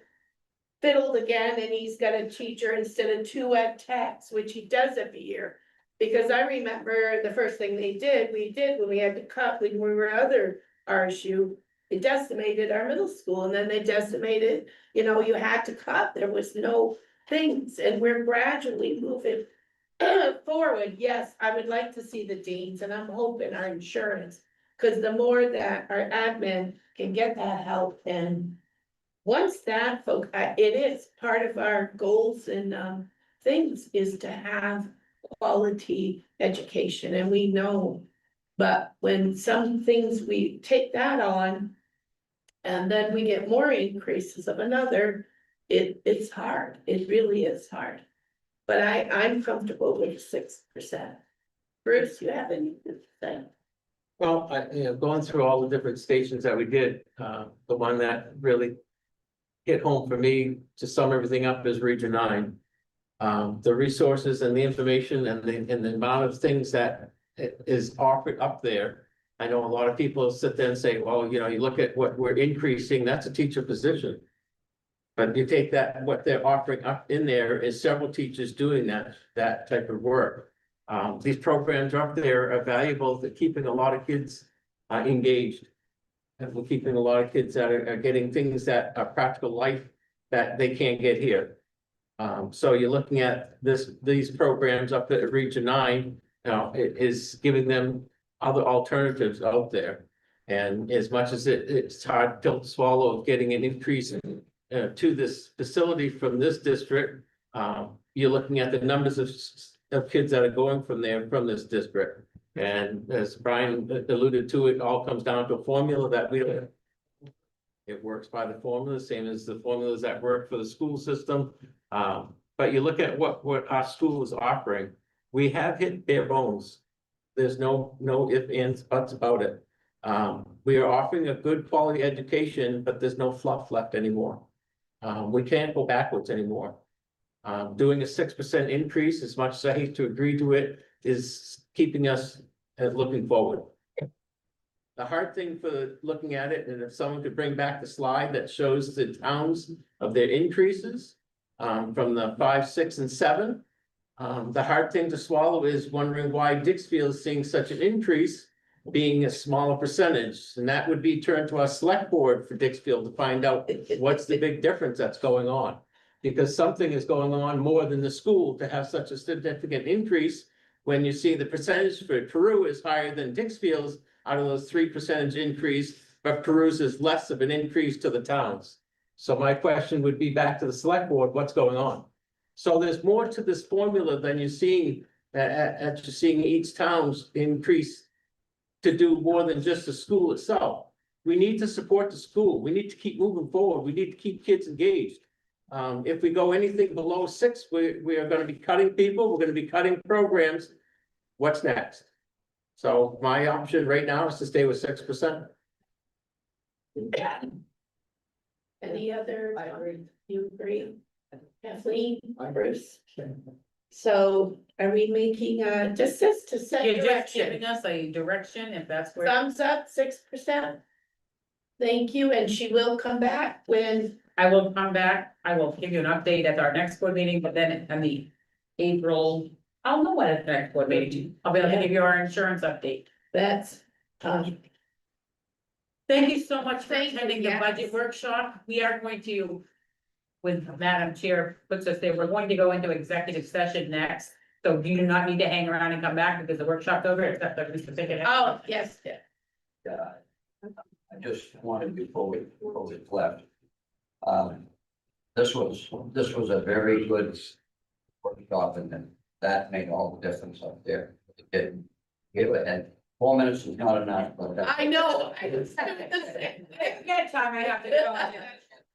fiddled again, and he's got a teacher instead of 2 ed techs, which he does every year. Because I remember the first thing we did when we had to cut, when we were other RSU, it decimated our middle school, and then they decimated, you had to cut, there was no things, and we're gradually moving forward. Yes, I would like to see the deans, and I'm hoping our insurance Cause the more that our admin can get that help and. Once that it is part of our goals and things is to have quality education and we know. But when some things we take that on. And then we get more increases of another, it's hard, it really is hard. But I'm comfortable with 6%. Bruce, you have anything to say? Well, going through all the different stations that we did, the one that really hit home for me to sum everything up is Region 9. The resources and the information and the amount of things that is offered up there. I know a lot of people sit there and say, well, you look at what we're increasing, that's a teacher position. But you take that, what they're offering up in there is several teachers doing that type of work. These programs up there are valuable to keeping a lot of kids engaged. And we're keeping a lot of kids that are getting things that are practical life that they can't get here. So you're looking at these programs up at Region 9, it is giving them other alternatives out there. And as much as it's hard pill to swallow of getting an increase to this facility from this district, you're looking at the numbers of kids that are going from this district. And as Brian alluded to, it all comes down to a formula that we don't. It works by the formula, same as the formulas that work for the school system. But you look at what our school is offering, we have hit bare bones. There's no ifs, ands, buts about it. We are offering a good quality education, but there's no fluff left anymore. We can't go backwards anymore. Doing a 6% increase, as much as I hate to agree to it, is keeping us looking forward. The hard thing for looking at it, and if someone could bring back the slide that shows the towns of their increases from the 5, 6, and 7. The hard thing to swallow is wondering why Dixfield is seeing such an increase, being a smaller percentage, and that would be turned to our select board for Dixfield to find out what's the big difference that's going on. Because something is going on more than the school to have such a significant increase. When you see the percentage for Peru is higher than Dixfield's out of those 3% increase, but Peru's is less of an increase to the towns. So my question would be back to the select board, what's going on? So there's more to this formula than you're seeing you're seeing each town's increase to do more than just the school itself. We need to support the school. We need to keep moving forward. We need to keep kids engaged. If we go anything below 6, we are going to be cutting people. We're going to be cutting programs. What's next? So my option right now is to stay with 6%. Any other? I agree. You agree? Kathleen, Bruce? So are we making just this to set You're just direction? giving us a direction, if that's where. Thumbs up, 6%. Thank you, and she will come back when, I will come back, I will give you an update at our next board meeting, but then in the April, I'll know what at the next board meeting, I'll be able to give you our insurance update. that's, Thank you so much for Thank you, attending the yes. budget workshop, we are going to. With Madam Chair puts us there, we're going to go into executive session next, so you do not need to hang around and come back because the workshop's over, except that Mr. Pickett. oh, yes, I just wanted before we left. This was a very good workshop, and then that made all the difference up there. It didn't give it, and 4 minutes is not enough, but that. I know. Get time, I have to go.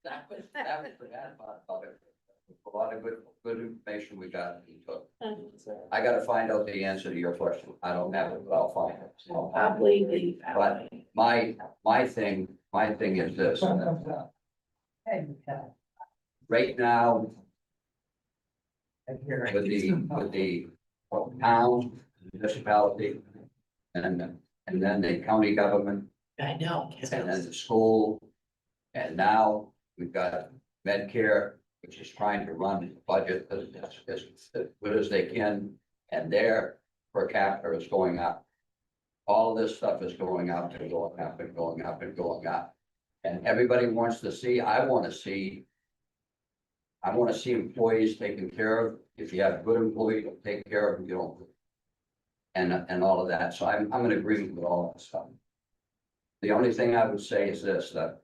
That was the bad part about it. A lot of good information we got. I gotta find out the answer to your question. I don't have it, but I'll find it. So, Probably the. But my thing is this. Right now, with the town, municipality, and then the county government, I know. and then the school, and now we've got Medicare, which is trying to run the budget as good as they can, and their per capita is going up. All of this stuff is going up and going up and going up and going up. And everybody wants to see, I want to see employees taken care of. If you have a good employee, you'll take care of them, you don't. And all of that. So I'm in agreement with all that stuff. The only thing I would say is this, that.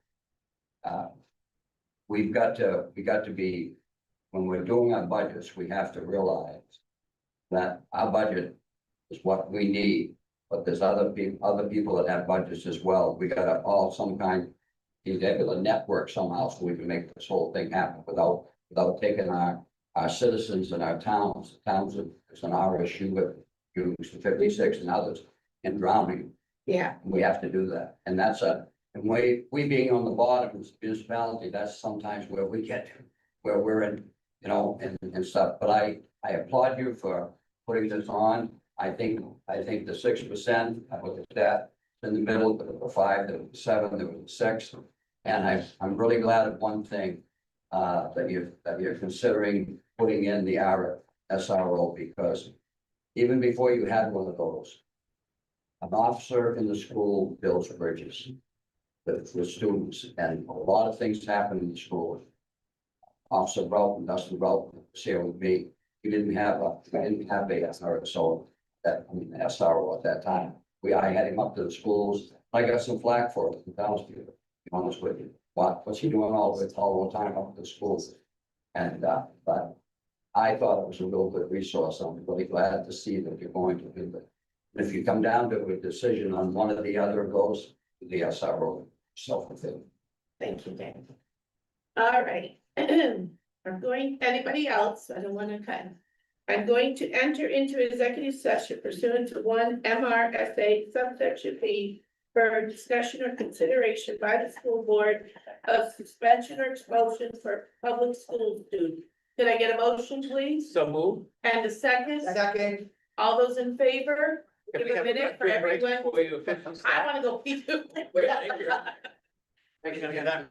We got to be, when we're doing our budgets, we have to realize. That our budget is what we need, but there's other people that have budgets as well. We gotta all some kind. Be able to network somehow so we can make this whole thing happen without taking our citizens and our towns of, it's an RSU with. RSU56 and others and drowning. Yeah, We have to do that, and that's and we being on the bottom of this municipality, that's sometimes where we get to, where we're in, and stuff, but I applaud you for putting this on. I think the 6%, I look at that, in the middle, there was a 5, there was a 7, there was a 6. And I'm really glad of one thing, that you're considering putting in the SRO, because even before you had one of those, an officer in the school builds bridges with students, and a lot of things happen in the school. Officer Broughton, Dustin Broughton, was here with me. We didn't have a SRO SRO at that time. I had him up to the schools. I got some flack for it from townspeople, to be honest with you. What's he doing all the time up to the schools? And, but I thought it was a real good resource. I'm really glad to see that you're going to do that. And if you come down to a decision on one or the other of those, the SRO, self-fulfilling. thank you, Dan. All right. Anybody else? I don't want to cut. I'm going to enter into executive session pursuant to 1 MRSA subsection B for discussion or consideration by the school board of suspension or expulsion for public school students. Could I get a motion, please? So move. And a second? Second. All those in favor? Can we Give a have minute for free break everyone. before you officially I start? want to go pee too. Thank you.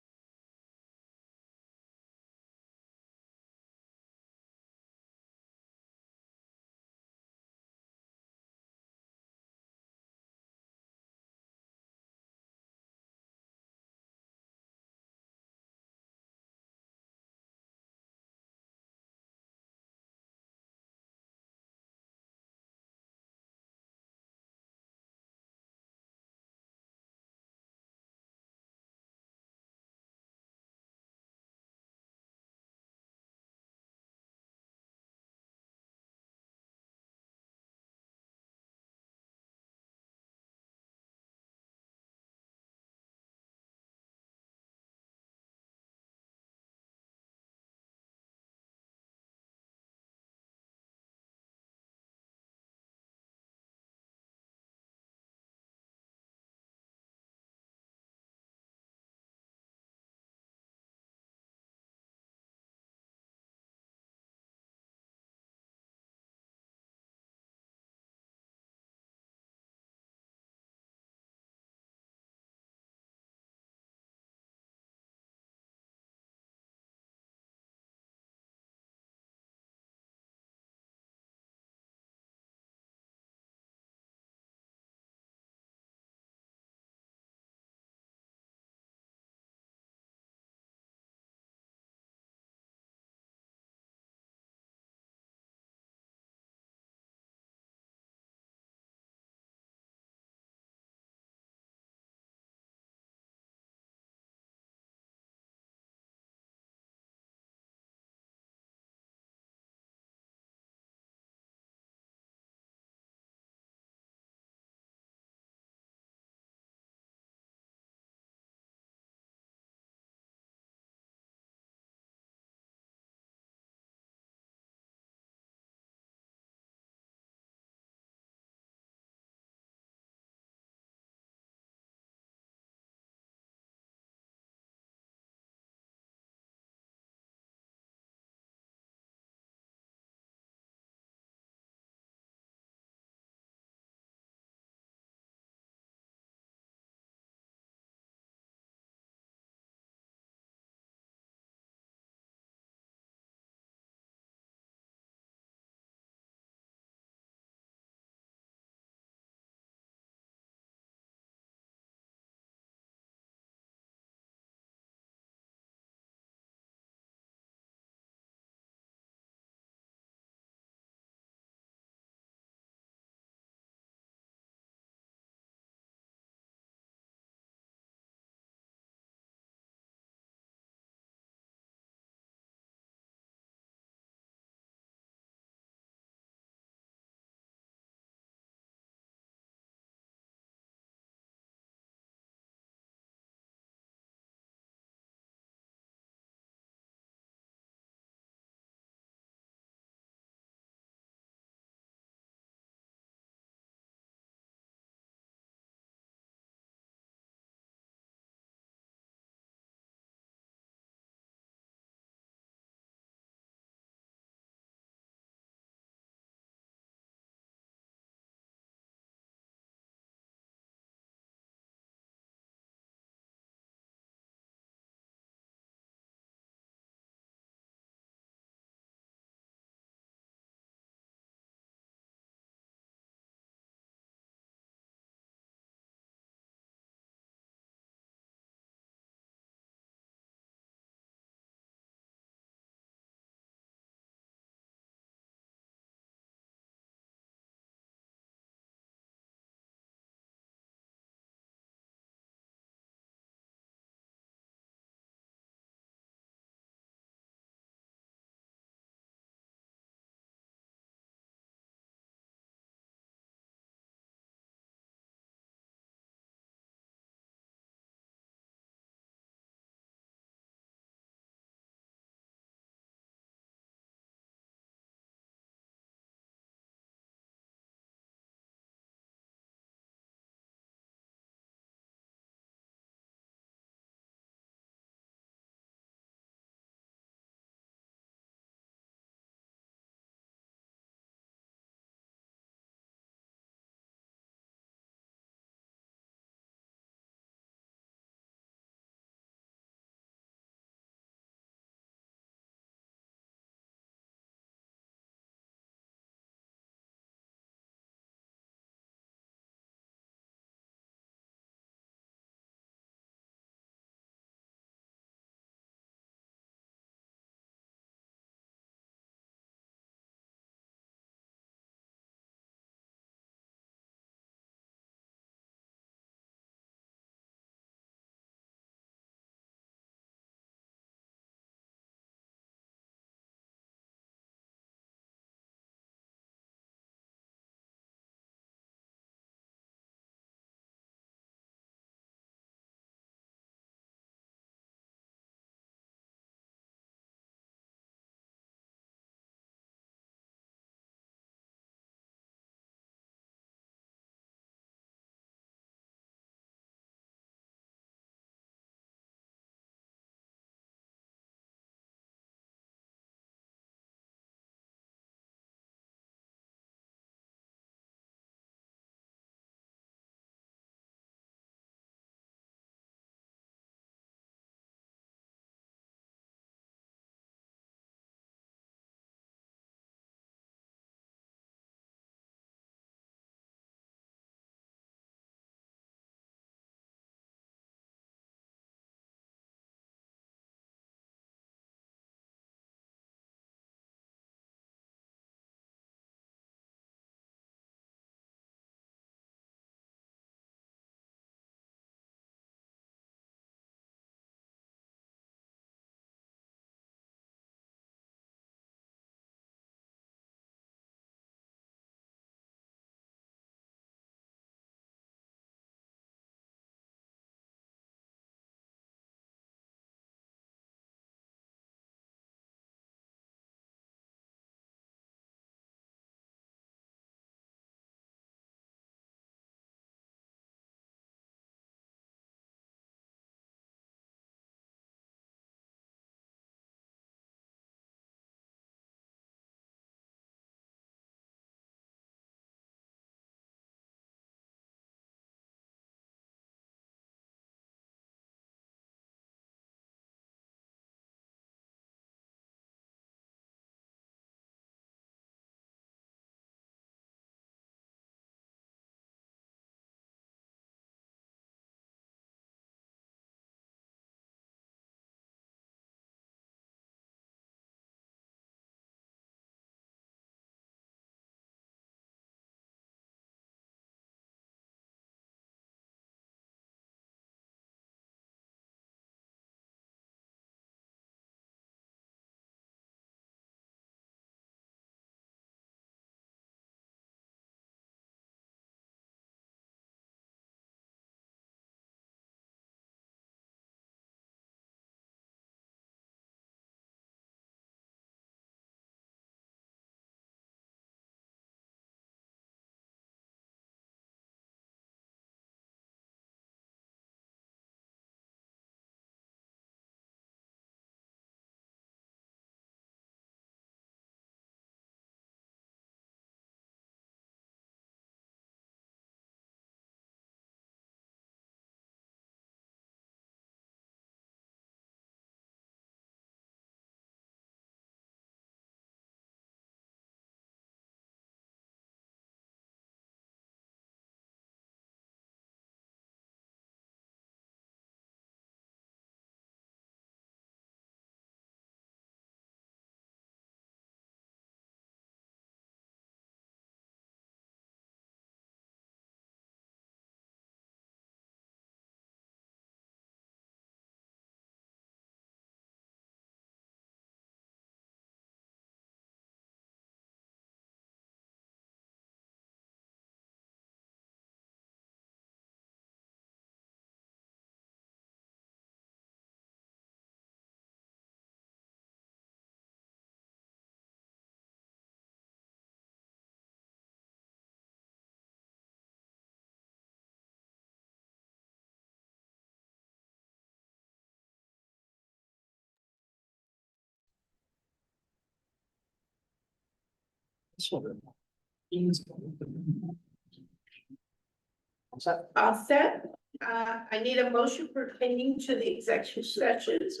All set? I need a motion pertaining to the executive sessions.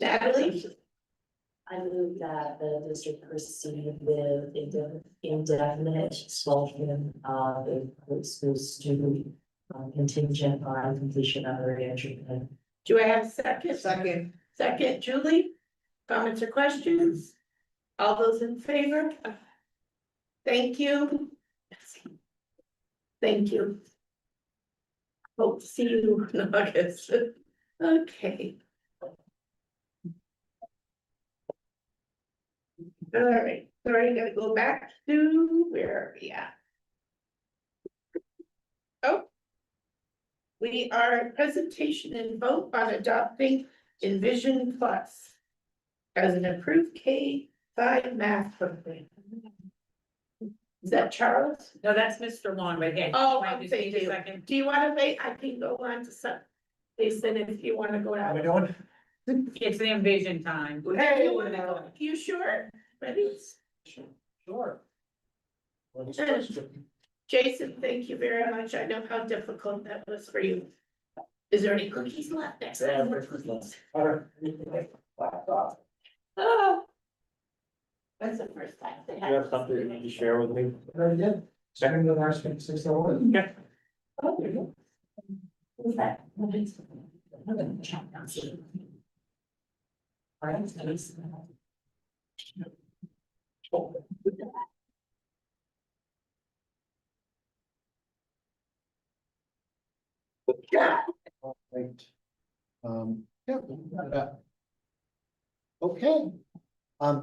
Natalie, I move that the district proceed with indefinite expulsion of a school student contingent on completion of a reentry plan. do I have a second? Second, Julie? Comments or questions? All those in favor? Thank you. Thank you. Hope to see you in August. Okay. All right, sorry, gotta go back to where are we at? Oh. We are presentation and vote on adopting Envision Plus as an approved K-5 math program. Is that Charles? No, that's Mr. Long right here. Oh, Might just thank need a you. second. Do you wanna wait? I can go on to some. They said if you wanna go How we out. doing? It's the envision time. Hey, you wanna go? You sure? Ready? Sure. Jason, thank you very much. I know how difficult that was for you. Is there any cookies left next time? More cookies? Oh. That's the first time. they You have something you need to share with me? Very good. Second with RSU56. Yeah. Oh, there you go. Who's that? Right. Yeah. Okay.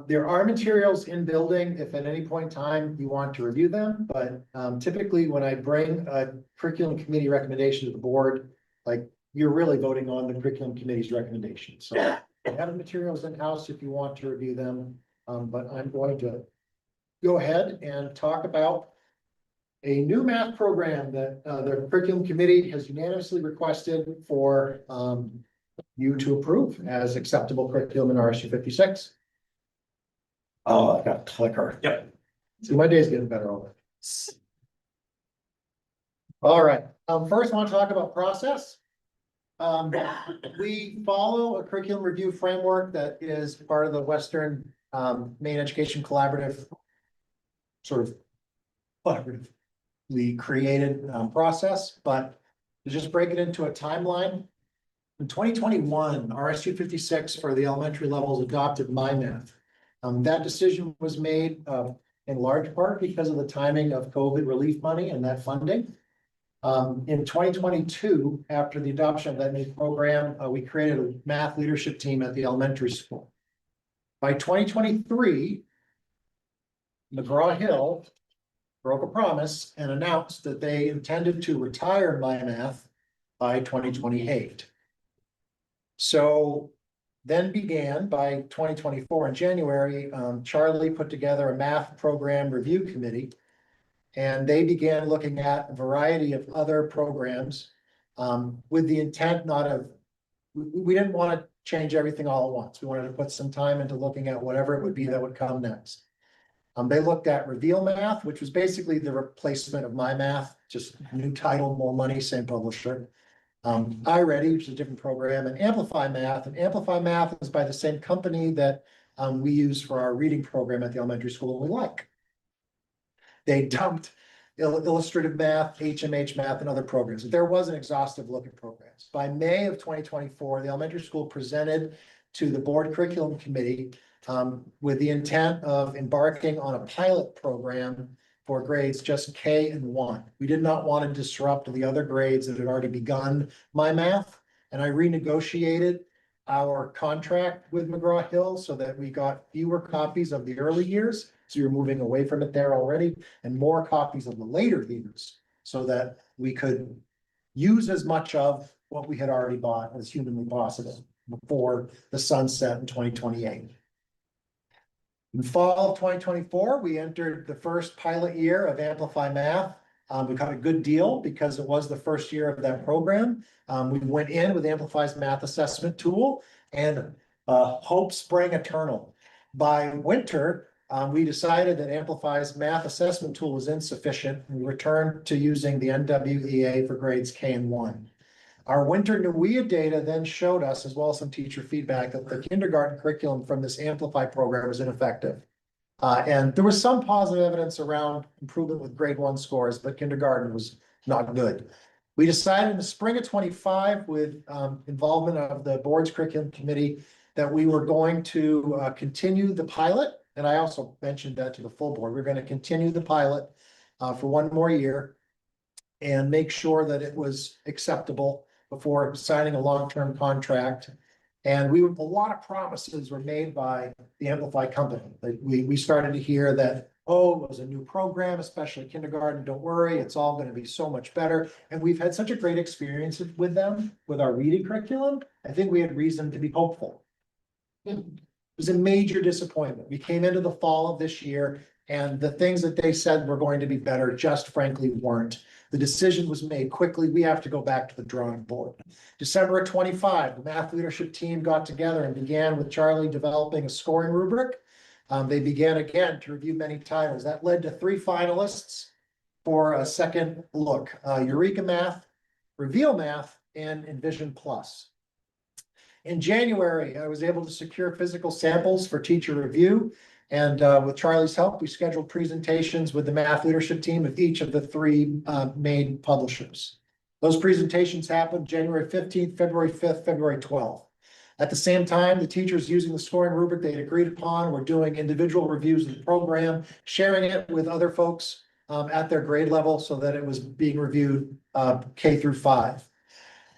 There are materials in building if at any point in time you want to review them, but typically when I bring a curriculum committee recommendation to the board, like you're really voting on the curriculum committee's recommendation. So I have the materials in-house if you want to review them, but I'm going to go ahead and talk about a new math program that the curriculum committee has unanimously requested for you to approve as acceptable curriculum in RSU56. Oh, I got a clicker. Yep. See, my day's getting better already. All right, first I want to talk about process. We follow a curriculum review framework that is part of the Western Maine Education Collaborative sort of collaboratively created process, but to just break it into a timeline. In 2021, RSU56 for the elementary levels adopted MyMath. That decision was made in large part because of the timing of COVID relief money and that funding. In 2022, after the adoption of that new program, we created a math leadership team at the elementary school. By 2023, McGraw-Hill broke a promise and announced that they intended to retire MyMath by 2028. So then began by 2024 in January, Charlie put together a math program review committee. And they began looking at a variety of other programs with the intent we didn't want to change everything all at once. We wanted to put some time into looking at whatever it would be that would come next. They looked at Reveal Math, which was basically the replacement of MyMath, just new title, more money, same publisher. iReady, which is a different program, and Amplify Math. And Amplify Math is by the same company that we use for our reading program at the elementary school we like. They dumped illustrative math, HMH math, and other programs. There was an exhaustive look at programs. By May of 2024, the elementary school presented to the board curriculum committee with the intent of embarking on a pilot program for grades just K and 1. We did not want to disrupt the other grades that had already begun MyMath, and I renegotiated our contract with McGraw-Hill so that we got fewer copies of the early years. So you're moving away from it there already, and more copies of the later years so that we could use as much of what we had already bought as humanly possible before the sunset in 2028. In fall of 2024, we entered the first pilot year of Amplify Math. We got a good deal because it was the first year of that program. We went in with Amplify's math assessment tool and hope sprang eternal. By winter, we decided that Amplify's math assessment tool was insufficient. We returned to using the NWEA for grades K and 1. Our winter NUIA data then showed us, as well as some teacher feedback, that the kindergarten curriculum from this Amplify program was ineffective. And there was some positive evidence around improvement with grade 1 scores, but kindergarten was not good. We decided in the spring of 25, with involvement of the board's curriculum committee, that we were going to continue the pilot. And I also mentioned that to the full board. We're going to continue the pilot for one more year and make sure that it was acceptable before signing a long-term contract. And a lot of promises were made by the Amplify company. Like we started to hear that, oh, it was a new program, especially kindergarten. Don't worry, it's all going to be so much better. And we've had such a great experience with them, with our reading curriculum. I think we had reason to be hopeful. It was a major disappointment. We came into the fall of this year, and the things that they said were going to be better just frankly weren't. The decision was made quickly. We have to go back to the drawing board. December of 25, the math leadership team got together and began with Charlie developing a scoring rubric. They began again to review many titles. That led to 3 finalists for a second look: Eureka Math, Reveal Math, and Envision Plus. In January, I was able to secure physical samples for teacher review. And with Charlie's help, we scheduled presentations with the math leadership team of each of the 3 main publishers. Those presentations happened January 15th, February 5th, February 12th. At the same time, the teachers using the scoring rubric they had agreed upon were doing individual reviews of the program, sharing it with other folks at their grade level so that it was being reviewed K through 5.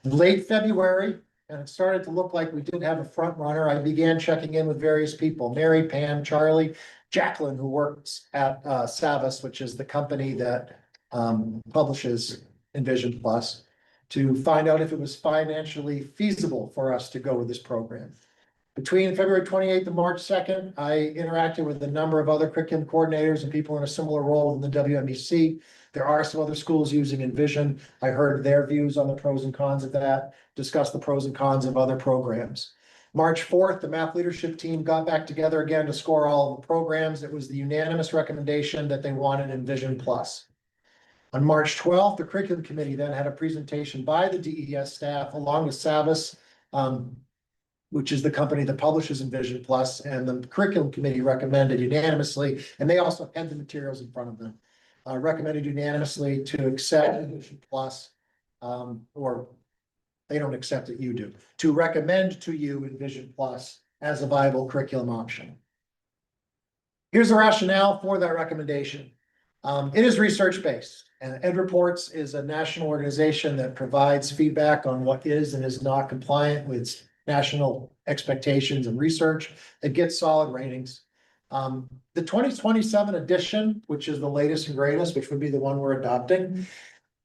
In late February, and it started to look like we did have a front runner, I began checking in with various people: Mary, Pam, Charlie, Jacqueline, who works at Savas, which is the company that publishes Envision Plus, to find out if it was financially feasible for us to go with this program. Between February 28th and March 2nd, I interacted with a number of other curriculum coordinators and people in a similar role in the WMEC. There are some other schools using Envision. I heard their views on the pros and cons of that, discussed the pros and cons of other programs. March 4th, the math leadership team got back together again to score all of the programs. It was the unanimous recommendation that they wanted Envision Plus. On March 12th, the curriculum committee then had a presentation by the DES staff along with Savas, which is the company that publishes Envision Plus, and the curriculum committee recommended unanimously, and they also had the materials in front of them, recommended unanimously to accept Envision Plus, or they don't accept it, you do, to recommend to you Envision Plus as a viable curriculum option. Here's the rationale for that recommendation. It is research-based, and Ed Reports is a national organization that provides feedback on what is and is not compliant with national expectations and research. It gets solid ratings. The 2027 edition, which is the latest and greatest, which would be the one we're adopting,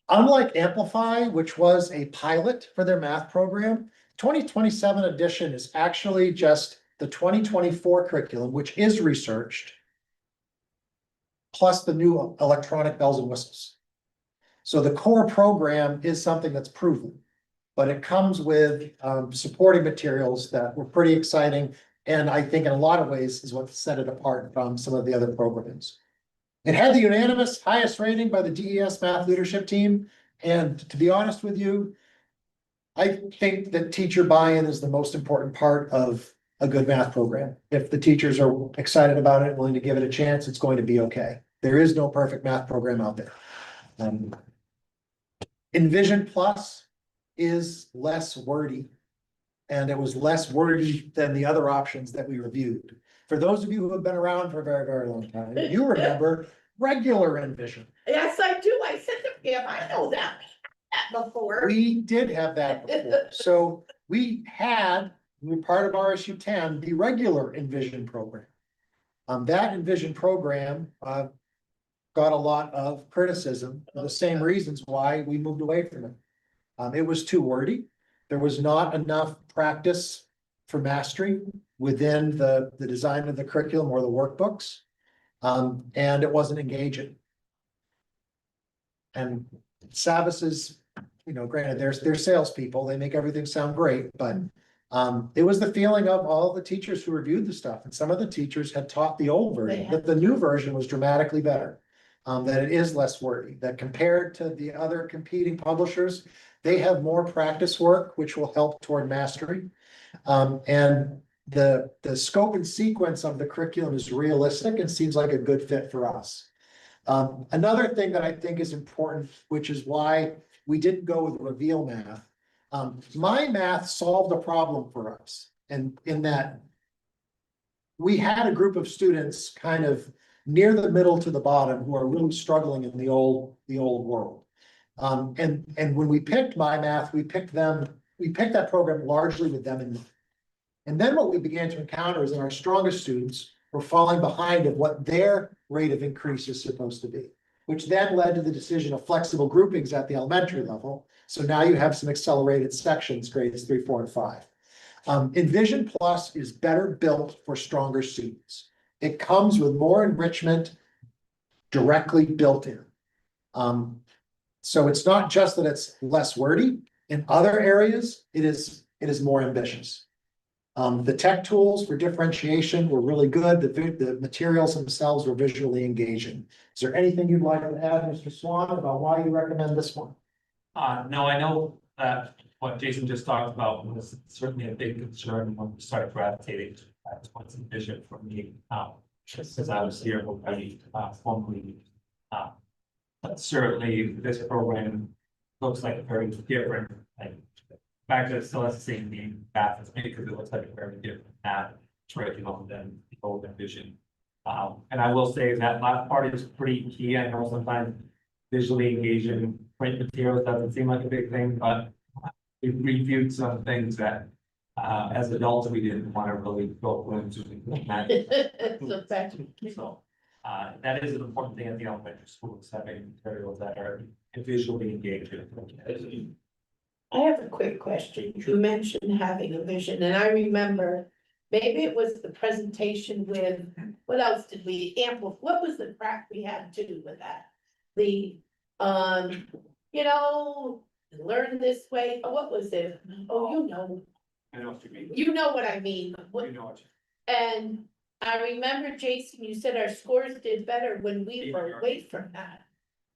unlike Amplify, which was a pilot for their math program, 2027 edition is actually just the 2024 curriculum, which is researched, plus the new electronic bells and whistles. So the core program is something that's proven, but it comes with supporting materials that were pretty exciting, and I think in a lot of ways is what set it apart from some of the other programs. It had the unanimous highest rating by the DES math leadership team, and to be honest with you, I think that teacher buy-in is the most important part of a good math program. If the teachers are excited about it, willing to give it a chance, it's going to be okay. There is no perfect math program out there. Envision Plus is less wordy, and it was less wordy than the other options that we reviewed. For those of you who have been around for a very, very long time, you remember regular Envision. Yes, I do. I said to Pam, I know that before. We did have that before. So we were part of RSU 10, the regular Envision program. That Envision program got a lot of criticism for the same reasons why we moved away from it. It was too wordy. There was not enough practice for mastery within the design of the curriculum or the workbooks. And it wasn't engaging. And Savas is, granted, they're salespeople, they make everything sound great, but It was the feeling of all the teachers who reviewed the stuff, and some of the teachers had taught the old version, that the new version was dramatically better. That it is less wordy, that compared to the other competing publishers, they have more practice work, which will help toward mastery. And the scope and sequence of the curriculum is realistic and seems like a good fit for us. Another thing that I think is important, which is why we didn't go with reveal math. My math solved a problem for us, and in that we had a group of students kind of near the middle to the bottom who are really struggling in the old world. And when we picked my math, we picked that program largely with them in mind. And then what we began to encounter is that our strongest students were falling behind of what their rate of increase is supposed to be, which then led to the decision of flexible groupings at the elementary level. So now you have some accelerated sections, grades 3, 4, and 5. Envision Plus is better built for stronger students. It comes with more enrichment directly built in. So it's not just that it's less wordy. In other areas, it is more ambitious. The tech tools for differentiation were really good. The materials themselves were visually engaging. Is there anything you'd like to add, Mr. Swan, about why you recommend this one? No, I know that what Jason just talked about was certainly a big concern when we started gravitating towards Envision for me. Just as I was here already, formally. But certainly this program looks like a very different, like, back to still has the same name, math, it's because it looks like a very different math curriculum than the old Envision. And I will say that last part is pretty key. I know sometimes visually engaging print materials doesn't seem like a big thing, but we've reviewed some things that as adults, we didn't want to really go into. So that is an important thing at the elementary schools, having materials that are visually engaging. I have a quick question. You mentioned having a vision, and I remember maybe it was the presentation with, what else did we what was the crap we had to do with that? The, learn this way, what was it? Oh, I know what you mean. you know what I mean. You know what And I remember, Jason, you said our scores did better when we were away from that.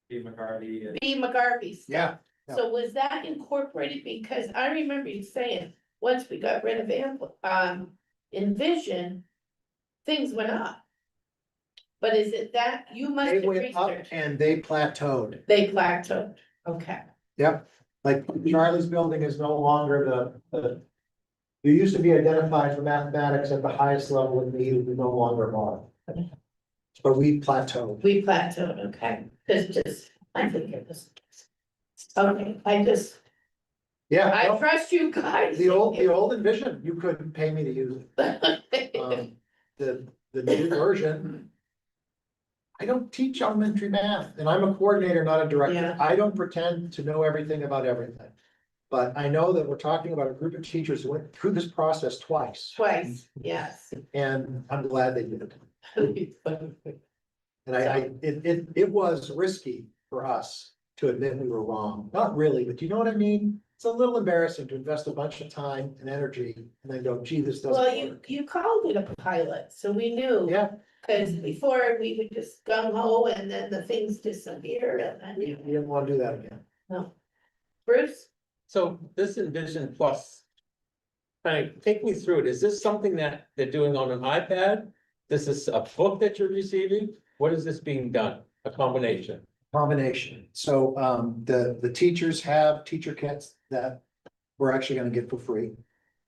Steve McCarty. B. McGarvey stuff. Yeah. So was that incorporated? Because I remember you saying, once we got rid of Envision, things went up. But is it that, you must They have went up researched, and they plateaued. they plateaued, okay. Yep, like Charlie's building is no longer the. You used to be identified for mathematics at the highest level in the E, we no longer are. But we plateaued. We plateaued, okay, I think it was. Okay, Yeah, I no, trust you guys. the old Envision, you couldn't pay me to use it. The new version. I don't teach elementary math, and I'm a coordinator, not a director. Yeah. I don't pretend to know everything about everything. But I know that we're talking about a group of teachers who went through this process twice, Twice, yes. and I'm glad they did it. And it was risky for us to admit we were wrong. Not really, but you know what I mean? It's a little embarrassing to invest a bunch of time and energy and then go, gee, this doesn't Well, work. you called it a pilot, so we knew. Yeah, Cause before we would just gung ho and then the things disappear and we then, didn't want to do that again. no. Bruce? So this Envision Plus. Take me through it. Is this something that they're doing on an iPad? This is a book that you're receiving? What is this being done? A combination? Combination. So the teachers have teacher kits that we're actually gonna get for free.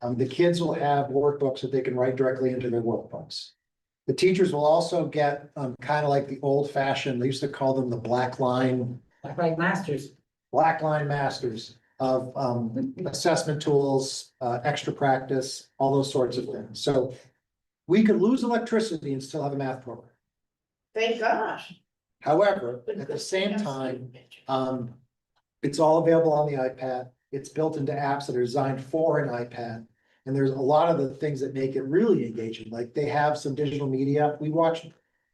The kids will have workbooks that they can write directly into their workbooks. The teachers will also get kind of like the old fashioned, they used to call them the black line masters of assessment tools, extra practice, all those sorts of things. So we could lose electricity and still have a math program. Thank gosh. However, at the same time, it's all available on the iPad. It's built into apps that are designed for an iPad. And there's a lot of the things that make it really engaging, like they have some digital media. We watched,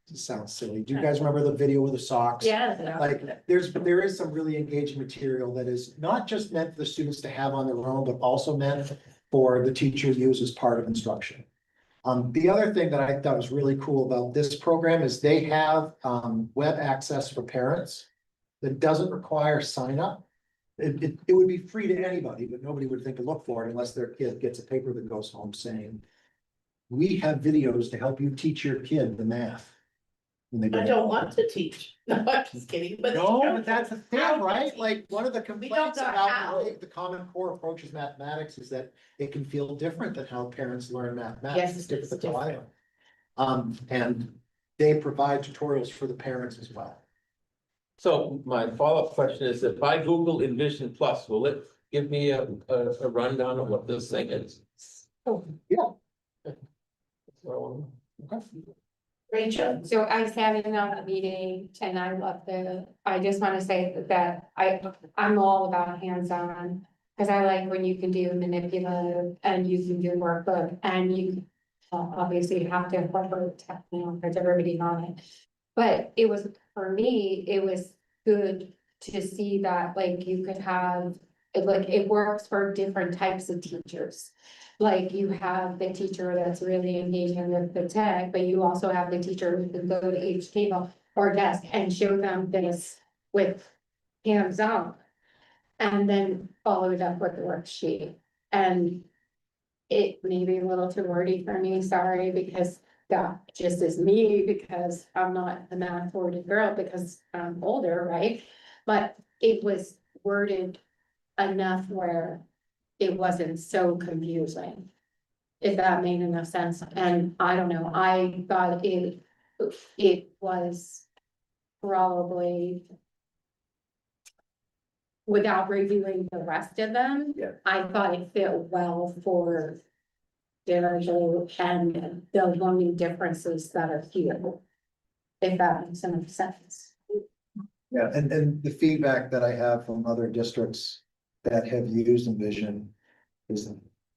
this sounds silly. Do you guys remember the video with the socks? Yeah. Like, there is some really engaging material that is not just meant for the students to have on their own, but also meant for the teacher to use as part of instruction. The other thing that I thought was really cool about this program is they have, web access for parents that doesn't require sign up. It would be free to anybody, but nobody would think to look for it unless their kid gets a paper that goes home saying, we have videos to help you teach your kid the math. And they I don't want to teach. No, I'm just kidding, but. No, but that's the thing, right? Like, one of the don't complaints know about how. the Common Core approaches mathematics is that it can feel different than how parents learn mathematics. Yes, It's it's different to different. and they provide tutorials for the parents as well. So my follow-up question is, if I Google Envision Plus, will it give me a rundown of what this thing is? Oh, yeah. So, Rachel, So I sat in on the meeting and I love I just wanna say that I'm all about hands-on. Cause I like when you can do manipulative and you can do workbook and you obviously have to incorporate tech, cause everybody's on it. But it was, for me, it was good to see that like you could have, it works for different types of teachers. Like you have the teacher that's really engaging with the tech, but you also have the teacher who can go to each table or desk and show them this with hands-on. And then follow it up with the worksheet. And it may be a little too wordy for me, sorry, because that just is me, because I'm not the math wordy girl, because I'm older, right? But it was worded enough where it wasn't so confusing. If that made enough sense, and I don't know, I thought it was probably. Without reviewing the rest of them. Yeah. I thought it fit well for. Digital and the learning differences that are here. If that makes any sense. Yeah, and the feedback that I have from other districts that have used Envision is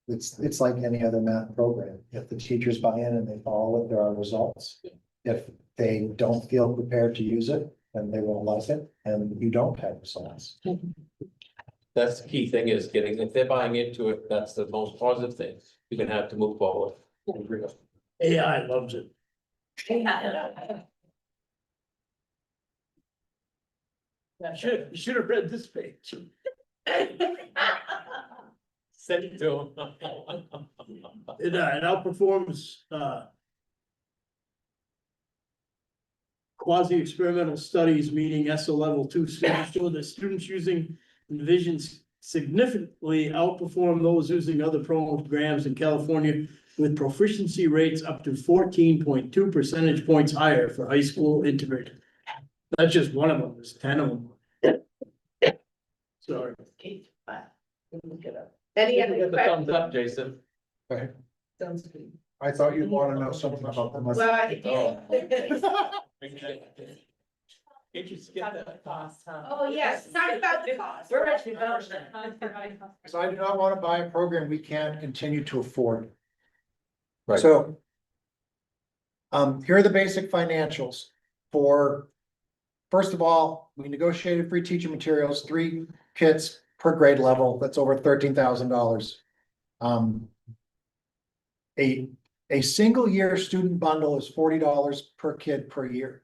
it's like any other math program. If the teachers buy in and they follow it, there are results. If they don't feel prepared to use it, then they won't like it, and you don't have results. that's the key thing is getting, if they're buying into it, that's the most positive thing you can have to move forward. AI loves it. You should have read this page. Send it to them. It outperforms, quasi-experimental studies, meaning SO level 2 students, show that students using Envision significantly outperform those using other programs in California with proficiency rates up to 14.2 percentage points higher for high school integrated. That's just one of them, there's 10 of them. Sorry. any Give other it the questions? thumbs up, Jason. Sounds good. I thought you'd want to know something about them. Well, I. Can't you skip that? Oh, yes, talk about the cost. We're actually better So I do not want to buy a program we can't continue to afford. Right. So. Here are the basic financials for. First of all, we negotiated free teaching materials, 3 kits per grade level, that's over $13,000. A single year student bundle is $40 per kid per year.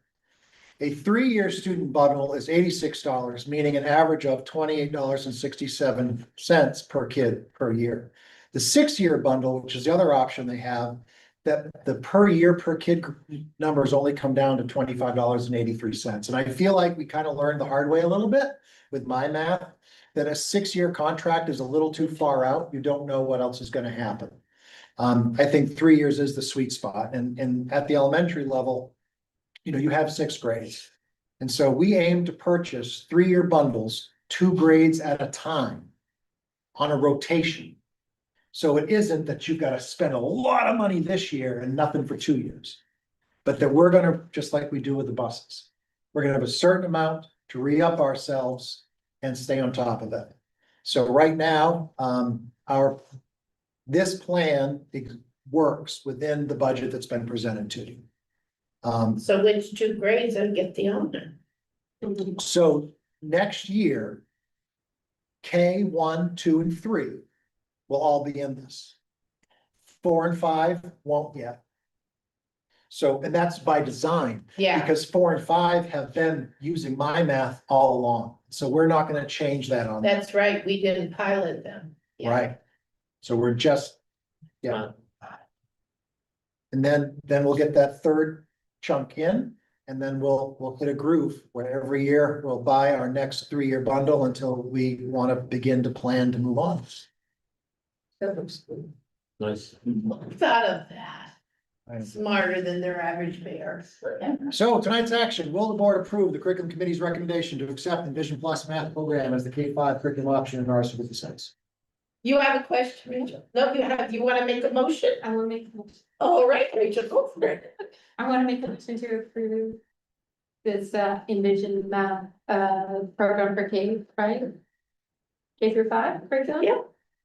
A 3-year student bundle is $86, meaning an average of $28.67 per kid per year. The 6-year bundle, which is the other option they have, that the per year per kid numbers only come down to $25.83. And I feel like we kind of learned the hard way a little bit with my math, that a 6-year contract is a little too far out. You don't know what else is going to happen. I think 3 years is the sweet spot, and at the elementary level, you have 6 grades. And so we aim to purchase 3-year bundles, 2 grades at a time on a rotation. So it isn't that you've got to spend a lot of money this year and nothing for 2 years. But that we're gonna, just like we do with the buses, we're gonna have a certain amount to re-up ourselves and stay on top of it. So right now, this plan works within the budget that's been presented to you. So which 2 grades and get the honor? So next year, K 1, 2, and 3 will all be in this. 4 and 5 won't yet. So, and that's by design, Yeah, because 4 and 5 have been using my math all along. So we're not gonna change that on, them, that's right. We didn't pilot them. Yeah. right? So we're just, yeah. And then we'll get that third chunk in, and then we'll hit a groove where every year we'll buy our next 3-year bundle until we want to begin to plan to move on. Nice. Thought of that. Right. Smarter than their average bear. So tonight's action, will the board approve the curriculum committee's recommendation to accept Envision Plus math program as the K-5 curriculum option in RSU56? You have a question, Rachel? No, you want to make a motion? I will make, All right, Rachel, go for it. I want to make a motion to approve this Envision math program for K, right? K through 5 curriculum?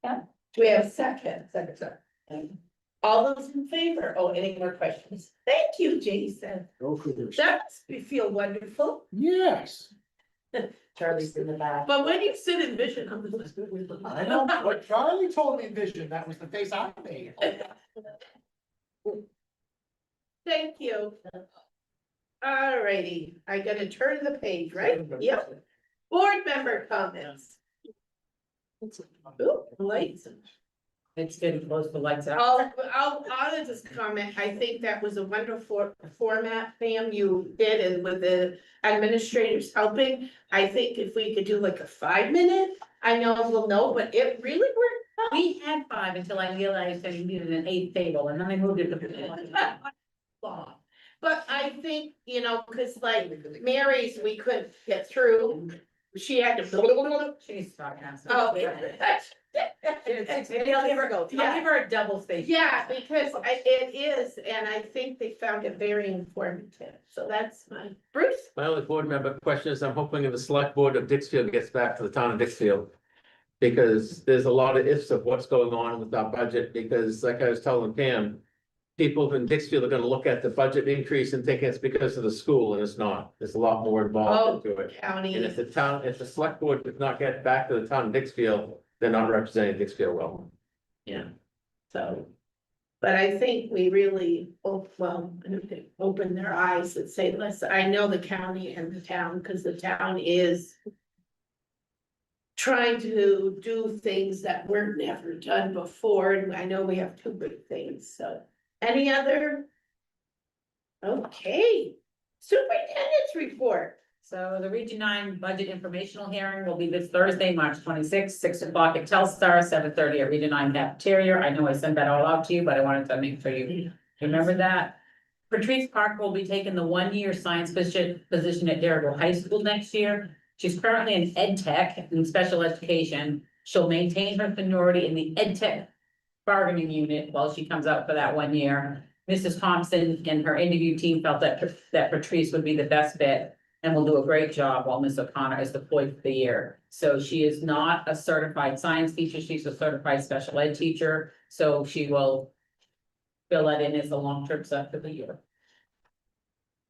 Yeah. Do we have a second? Second. All those in favor? Oh, any more questions? Thank you, Jason. Go for this. That makes me feel wonderful. Yes. Charlie's in the back. But when you sit in vision, I know, what Charlie told me Envision, that was the face I made. Thank you. All righty, I gotta turn the page, right? Yep. Board member comments. Ooh, lights. It's good to close the lights out. I'll just comment, I think that was a wonderful format, Pam, you did, and with the administrators helping. I think if we could do like a 5-minute, I know we'll know, but it really worked. We had 5 until I realized that we needed an 8th table, and then I moved it to. Long. But I think, cause like Mary's, we couldn't get through, she had to. She's talking. I'm Oh, sorry. yeah. I'll give her a double station. Yeah, because it is, and I think they found it very informative, so that's my, Bruce? My only board member question is, I'm hoping if the select board of Dixfield gets back to the town of Dixfield. Because there's a lot of ifs of what's going on with our budget, because like I was telling Pam. People in Dixfield are gonna look at the budget increase and think it's because of the school, and it's not. There's a lot more involved into it. County. And if the select board does not get back to the town of Dixfield, they're not representing Dixfield well. Yeah, so, but I think we really, open their eyes and say, listen, I know the county and the town, because the town is trying to do things that were never done before, and I know we have 2 big things, so. Any other? Okay, superintendent's report. So the Region 9 budget informational hearing will be this Thursday, March 26th, 6 o'clock at Telstar, 7:30 at Region 9 cafeteria. I know I sent that all out to you, but I wanted to make sure you remember that. Patrice Park will be taking the 1-year science position at Darrell High School next year. She's currently in ed tech in special education. She'll maintain her seniority in the ed tech bargaining unit while she comes out for that 1 year. Mrs. Thompson and her interview team felt that Patrice would be the best fit and will do a great job while Ms. O'Connor is deployed for the year. So she is not a certified science teacher, she's a certified special ed teacher, so she will fill that in as a long-term sub for the year.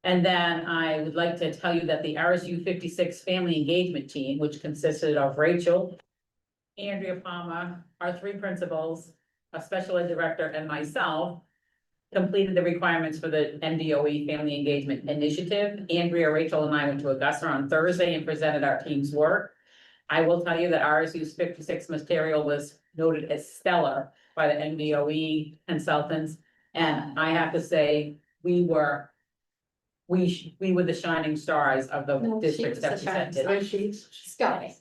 And then I would like to tell you that the RSU56 family engagement team, which consisted of Rachel, Andrea Palmer, our 3 principals, a special ed director, and myself, completed the requirements for the MDOE Family Engagement Initiative. Andrea, Rachel, and I went to Augusta on Thursday and presented our team's work. I will tell you that RSU's 56 material was noted as stellar by the MDOE consultants. And I have to say, we were the shining stars of the No, she districts was that the shining presented. Scott.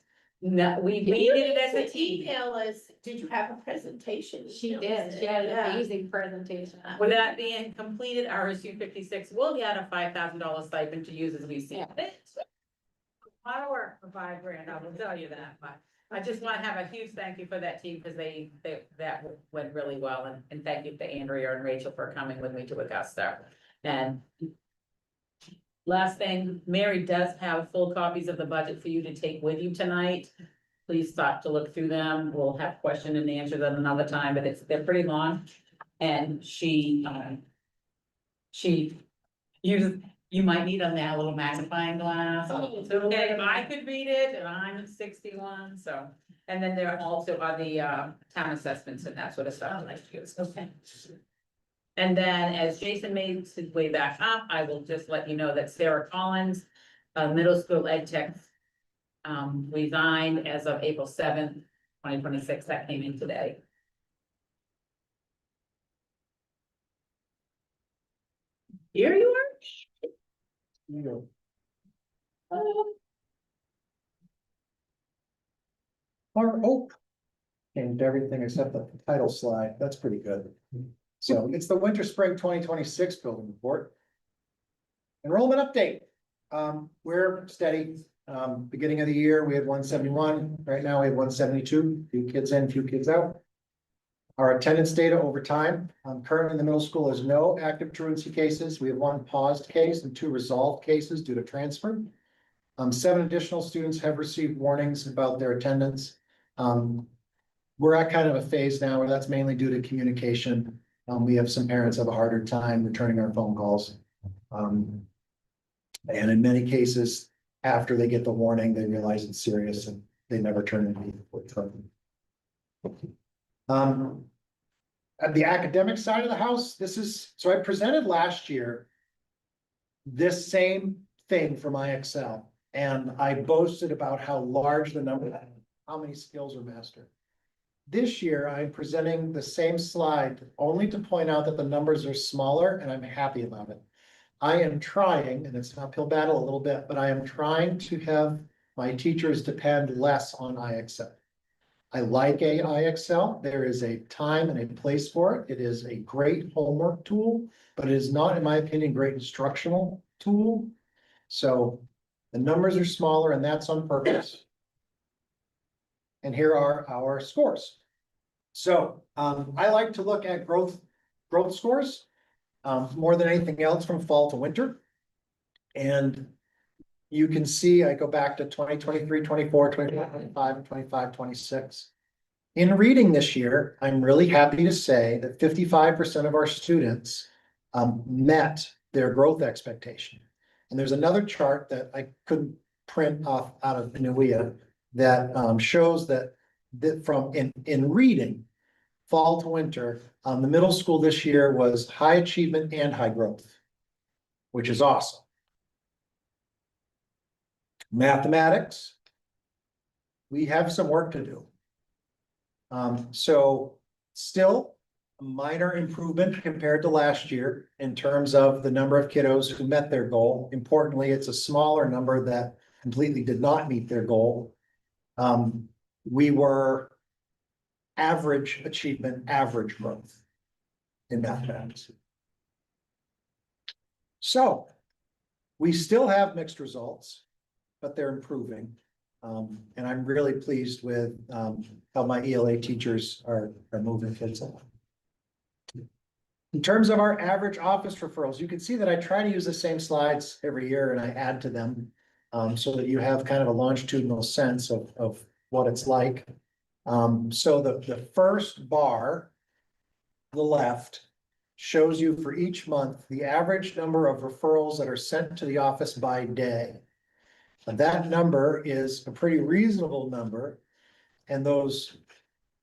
No, we You did it as a need to team. Email us, did you have a presentation? She did, she had an Yeah. amazing presentation. With that being completed, RSU56 will get a $5,000 stipend to use as we see fit. A lot of work for $5,000, I will tell you that, but I just want to have a huge thank you for that team, because that went really well, and thank you to Andrea and Rachel for coming with me to Augusta. And last thing, Mary does have full copies of the budget for you to take with you tonight. Please stop to look through them. We'll have question and answer them another time, but they're pretty long. And she you might need on that little magnifying glass. It's okay, if I could read it, and I'm at 61, so. And then there also are the town assessments and that sort of stuff. Okay. And then as Jason made his way back up, I will just let you know that Sarah Collins, middle school ed tech, resigned as of April 7th, 2026. That came in today. Here you are. Changed everything except the title slide. That's pretty good. So it's the winter spring 2026 building report. Enrollment update. We're steady. Beginning of the year, we had 171. Right now, we have 172. Few kids in, few kids out. Our attendance data over time. Currently in the middle school is no active truancy cases. We have 1 paused case and 2 resolved cases due to transfer. 7 additional students have received warnings about their attendance. We're at kind of a phase now where that's mainly due to communication. We have some parents have a harder time returning our phone calls. And in many cases, after they get the warning, they realize it's serious and they never turn into. At the academic side of the house, so I presented last year this same thing from IXL, and I boasted about how large the number, how many skills are mastered. This year, I'm presenting the same slide only to point out that the numbers are smaller, and I'm happy about it. I am trying, and it's an uphill battle a little bit, but I am trying to have my teachers depend less on IXL. I like IXL. There is a time and a place for it. It is a great homework tool, but it is not, in my opinion, a great instructional tool. So the numbers are smaller, and that's on purpose. And here are our scores. So I like to look at growth scores more than anything else from fall to winter. And you can see I go back to 2023, 24, 25, 25, and 25, 26. In reading this year, I'm really happy to say that 55% of our students met their growth expectation. And there's another chart that I couldn't print off out of Inuia that shows that from in reading, fall to winter, the middle school this year was high achievement and high growth, which is awesome. Mathematics, we have some work to do. So still a minor improvement compared to last year in terms of the number of kiddos who met their goal. Importantly, it's a smaller number that completely did not meet their goal. We were average achievement, average growth in mathematics. So we still have mixed results, but they're improving. And I'm really pleased with how my ELA teachers are moving kids along. In terms of our average office referrals, you can see that I try to use the same slides every year and I add to them so that you have kind of a longitudinal sense of what it's like. So the first bar, the left, shows you for each month the average number of referrals that are sent to the office by day. And that number is a pretty reasonable number. And those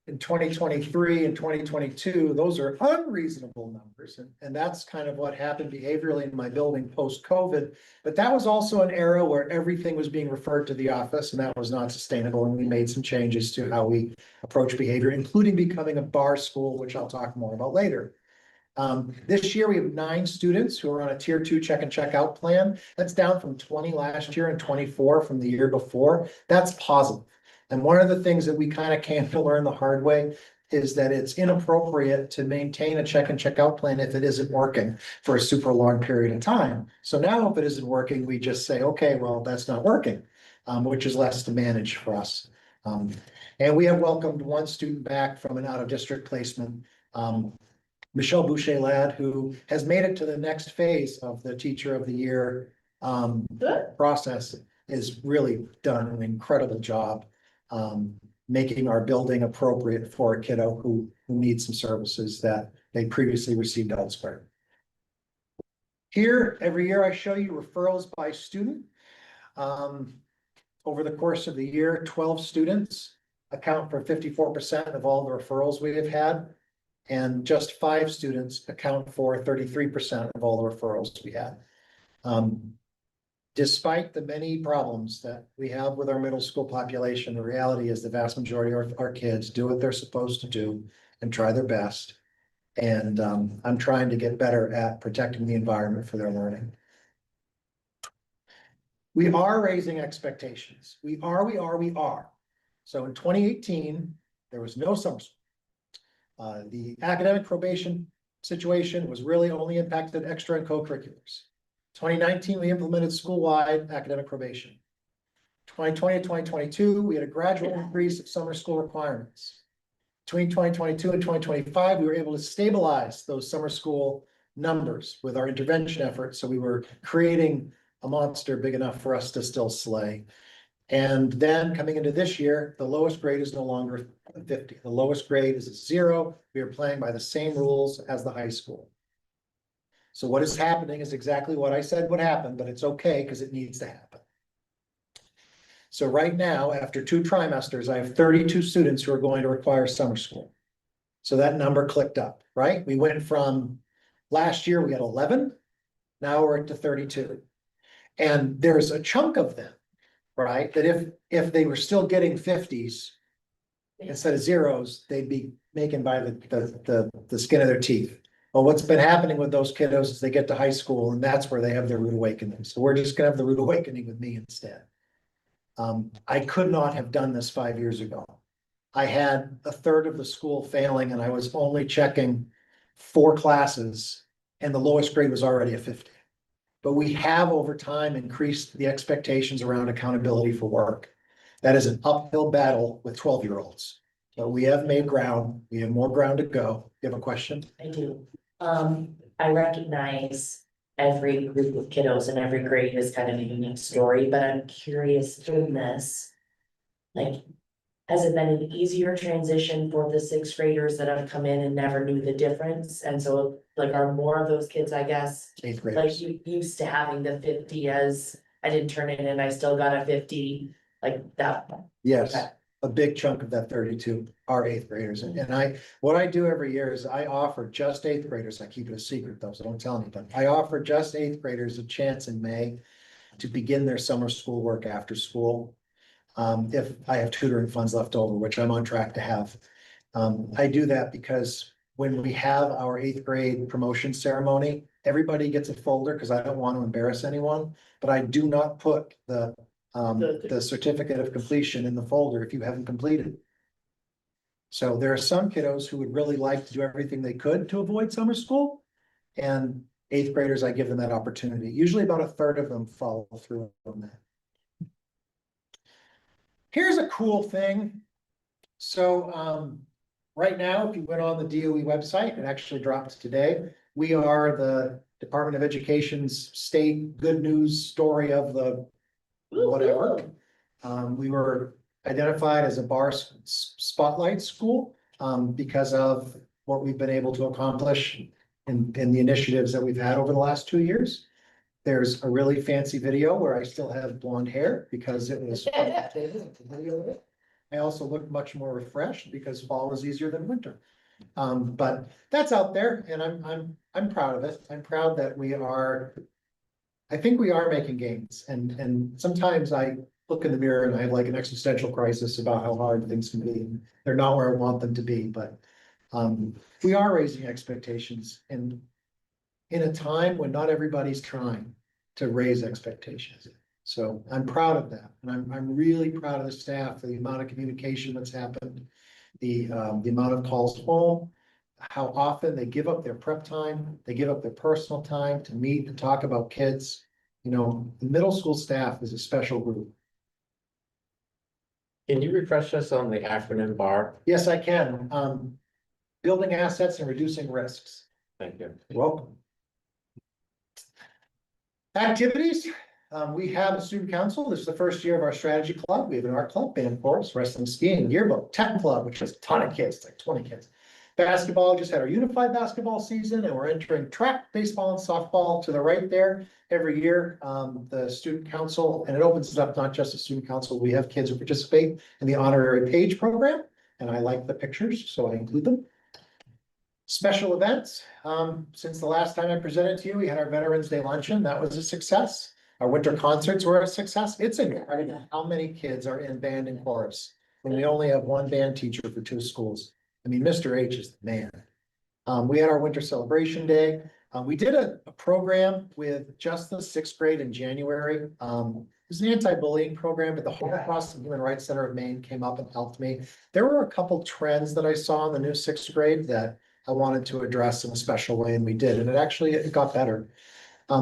in 2023 and 2022, those are unreasonable numbers. And that's kind of what happened behaviorally in my building post-COVID. But that was also an era where everything was being referred to the office, and that was not sustainable. And we made some changes to how we approach behavior, including becoming a bar school, which I'll talk more about later. This year, we have 9 students who are on a tier 2 check and check out plan. That's down from 20 last year and 24 from the year before. That's positive. And one of the things that we kind of came to learn the hard way is that it's inappropriate to maintain a check and check out plan if it isn't working for a super long period of time. So now if it isn't working, we just say, okay, well, that's not working, which is less to manage for us. And we have welcomed 1 student back from an out of district placement. Michelle Boucher Ladd, who has made it to the next phase of the Teacher of the Year process, has really done an incredible job making our building appropriate for a kiddo who needs some services that they previously received elsewhere. Here, every year I show you referrals by student. Over the course of the year, 12 students account for 54% of all the referrals we have had. And just 5 students account for 33% of all the referrals we had. Despite the many problems that we have with our middle school population, the reality is the vast majority of our kids do what they're supposed to do and try their best. And I'm trying to get better at protecting the environment for their learning. We are raising expectations. We are. So in 2018, there was no summer school. The academic probation situation was really only impacted extra and co-curriculars. 2019, we implemented school-wide academic probation. 2020 and 2022, we had a gradual increase of summer school requirements. Between 2022 and 2025, we were able to stabilize those summer school numbers with our intervention efforts. So we were creating a monster big enough for us to still slay. And then coming into this year, the lowest grade is no longer 50. The lowest grade is 0. We are playing by the same rules as the high school. So what is happening is exactly what I said would happen, but it's okay because it needs to happen. So right now, after 2 trimesters, I have 32 students who are going to require summer school. So that number clicked up, right? We went from last year, we had 11. Now we're to 32. And there's a chunk of them, right? That if they were still getting 50s instead of 0s, they'd be making by the skin of their teeth. Well, what's been happening with those kiddos is they get to high school and that's where they have their rude awakening. So we're just gonna have the rude awakening with me instead. I could not have done this 5 years ago. I had a third of the school failing and I was only checking 4 classes and the lowest grade was already a 50. But we have over time increased the expectations around accountability for work. That is an uphill battle with 12-year-olds. So we have made ground. We have more ground to go. You have a question? I do. I recognize every group of kiddos and every grade is kind of a unique story, but I'm curious through this. Like, has it been an easier transition for the 6th graders that have come in and never knew the difference? And so like, are more of those kids, I guess, 8th like graders. you used to having the 50 as I didn't turn it in, I still got a 50, like that? Yes, Okay. a big chunk of that 32 are 8th graders. And what I do every year is I offer just 8th graders. I keep it a secret though, so don't tell anybody. I offer just 8th graders a chance in May to begin their summer school work after school. If I have tutoring funds left over, which I'm on track to have. I do that because when we have our 8th grade promotion ceremony, everybody gets a folder because I don't want to embarrass anyone, but I do not put the certificate of completion in the folder if you haven't completed. So there are some kiddos who would really like to do everything they could to avoid summer school. And 8th graders, I give them that opportunity. Usually about a third of them follow through on that. Here's a cool thing. So right now, if you went on the DOE website, it actually dropped today. We are the Department of Education's state good news story of the whatever. We were identified as a bar spotlight school because of what we've been able to accomplish in the initiatives that we've had over the last 2 years. There's a really fancy video where I still have blonde hair because it was. I also look much more refreshed because fall is easier than winter. But that's out there and I'm proud of it. I'm proud that I think we are making gains and sometimes I look in the mirror and I have like an existential crisis about how hard things can be. They're not where I want them to be, but we are raising expectations and in a time when not everybody's trying to raise expectations. So I'm proud of that. And I'm really proud of the staff for the amount of communication that's happened, the amount of calls home, how often they give up their prep time, they give up their personal time to meet and talk about kids. You know, the middle school staff is a special group. Can you refresh us on the acronym BAR? Yes, I can. Building assets and reducing risks. Thank you. You're welcome. Activities. We have a student council. This is the first year of our strategy club. We have an art club, band, chorus, wrestling, skiing, yearbook, tech club, which has a ton of kids, like 20 kids. Basketball, just had our unified basketball season and we're entering track, baseball and softball to the right there. Every year, the student council, and it opens it up not just to student council, we have kids who participate in the honorary page program. And I like the pictures, so I include them. Special events, since the last time I presented to you, we had our Veterans Day luncheon, that was a success. Our winter concerts were a success. It's incredible how many kids are in band and chorus. When we only have one band teacher for 2 schools. I mean, Mr. H is the man. We had our winter celebration day. We did a program with just the 6th grade in January. It was an anti-bullying program, but the Holocaust and Human Rights Center of Maine came up and helped me. There were a couple trends that I saw in the new 6th grade that I wanted to address in a special way, and we did, and it got better.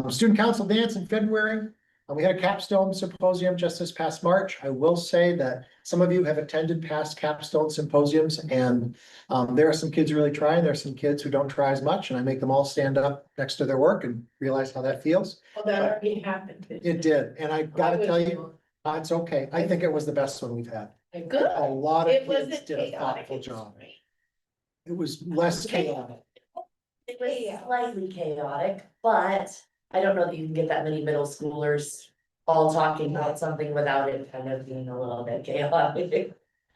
Student council dance in February. We had a capstone symposium just this past March. I will say that some of you have attended past capstone symposiums, and there are some kids who really try, and there are some kids who don't try as much, and I make them all stand up next to their work and realize how that feels. Well, that already happened. It did, and I gotta tell you, it's okay. I think it was the best one we've had. Good. A lot of It kids wasn't did a chaotic. thoughtful It was job. great. It was less chaotic. It was slightly chaotic, but I don't know that you can get that many middle schoolers all talking about something without it kind of being a little bit chaotic.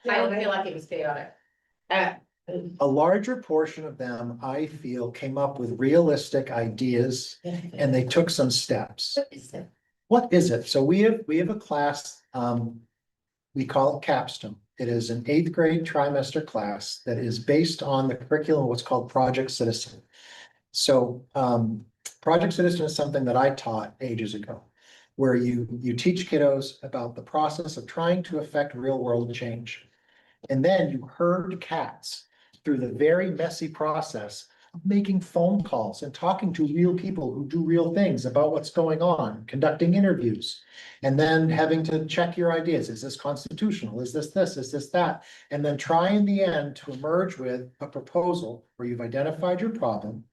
I don't feel like it was chaotic. A larger portion of them, I feel, came up with realistic ideas and they took some steps. What is it? So we have a class, we call it capstone. It is an 8th grade trimester class that is based on the curriculum, what's called Project Citizen. So, Project Citizen is something that I taught ages ago, where you teach kiddos about the process of trying to affect real world change. And then you herd cats through the very messy process of making phone calls and talking to real people who do real things about what's going on, conducting interviews, and then having to check your ideas. Is this constitutional? Is this, is this that? And then try in the end to emerge with a proposal where you've identified your problem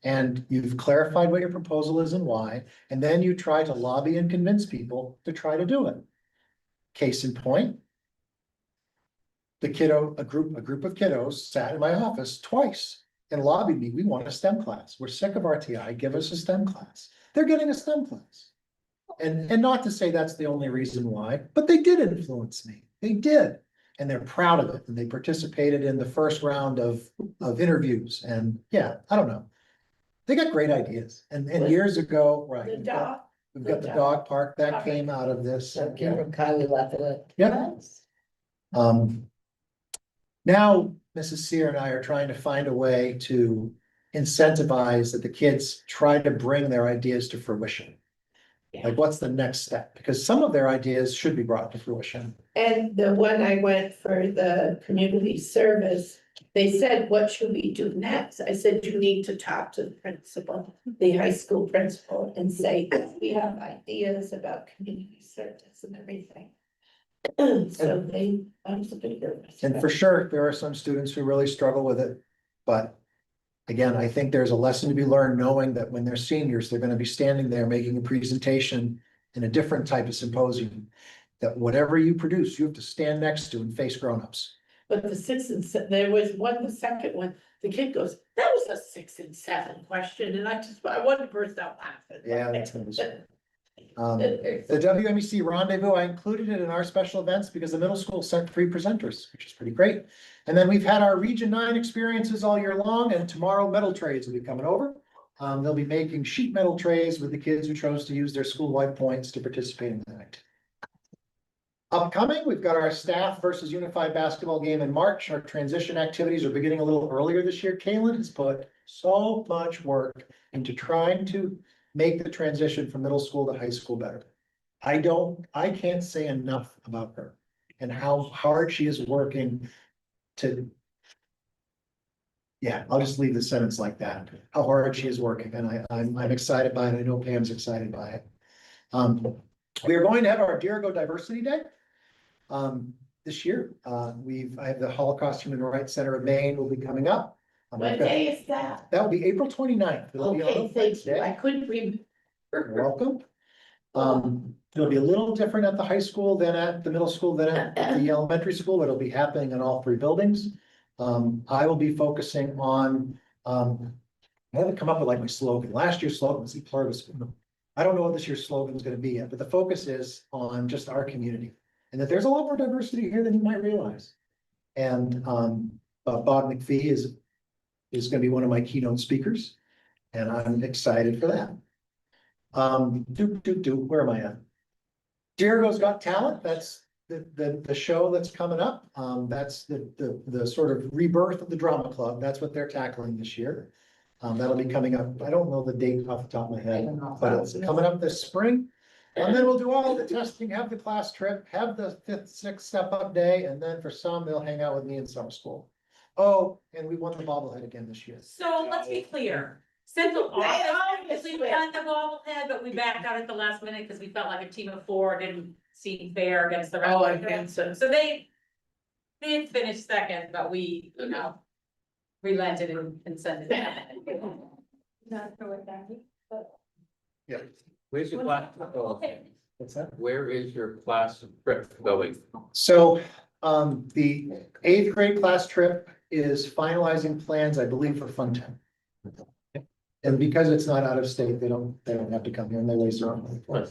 and you've clarified what your proposal is and why, and then you try to lobby and convince people to try to do it. Case in point, a group of kiddos sat in my office twice and lobbied me. We want a STEM class. We're sick of RTI. Give us a STEM class. They're getting a STEM class. And not to say that's the only reason why, but they did influence me. They did. And they're proud of it. And they participated in the first round of interviews. And yeah, I don't know. They got great ideas. And years ago, right. We've got the dog park that came out of this. Kylie left it. Yeah. Now, Mrs. Sear and I are trying to find a way to incentivize that the kids try to bring their ideas to fruition. Like, what's the next step? Because some of their ideas should be brought to fruition. And the one I went for the community service, they said, what should we do next? I said, you need to talk to the principal, the high school principal, and say, we have ideas about community service and everything. So I'm so good. And for sure, there are some students who really struggle with it. But again, I think there's a lesson to be learned knowing that when they're seniors, they're going to be standing there making a presentation in a different type of symposium. That whatever you produce, you have to stand next to and face grown-ups. But the 6 and 7, there was the second one, the kid goes, that was a 6 and 7 question, and I wanted to burst out laughing. Yeah, that's gonna be. The WMEC rendezvous, I included it in our special events because the middle school sent 3 presenters, which is pretty great. And then we've had our Region 9 experiences all year long, and tomorrow metal trades will be coming over. They'll be making sheet metal trays with the kids who chose to use their school-wide points to participate in that. Upcoming, we've got our staff versus unified basketball game in March. Our transition activities are beginning a little earlier this year. Kaylin has put so much work into trying to make the transition from middle school to high school better. I can't say enough about her and how hard she is working to. Yeah, I'll just leave the sentence like that, how hard she is working, and I'm excited by it. I know Pam's excited by it. We are going to have our Dirigo Diversity Day. This year, I have the Holocaust Human Rights Center of Maine will be coming up. What day is that? That will be April 29th. It'll be on Okay, thank you, Wednesday. I couldn't remember. You're welcome. It'll be a little different at the high school than at the middle school than at the elementary school. It'll be happening in all 3 buildings. I will be focusing on, I haven't come up with like my slogan. Last year's slogan was E pluribus. I don't know what this year's slogan is gonna be yet, but the focus is on just our community. And that there's a lot more diversity here than you might realize. And Bob McPhee is gonna be one of my keynote speakers. And I'm excited for that. Where am I at? Jericho's Got Talent, that's the show that's coming up. That's the sort of rebirth of the drama club. That's what they're tackling this year. That'll be coming up. I don't know the date off the top of my head, but it's coming up this spring. And then we'll do all the testing, have the class trip, have the 5th, 6th step up day, and then for some, they'll hang out with me in summer school. Oh, and we won the bobblehead again this year. So let's be clear, Central They Office, always we win. won the bobblehead, but we backed out at the last minute because we felt like a team of 4 didn't seem fair against the rest. Oh, of them. against them. So they did finish second, but we, relented and sent it down. Not for what that. Yeah. Where's your class? What's that? Where is your class trip going? So, the 8th grade class trip is finalizing plans, I believe, for Fun Town. And because it's not out of state, they don't have to come here and they waste their own money.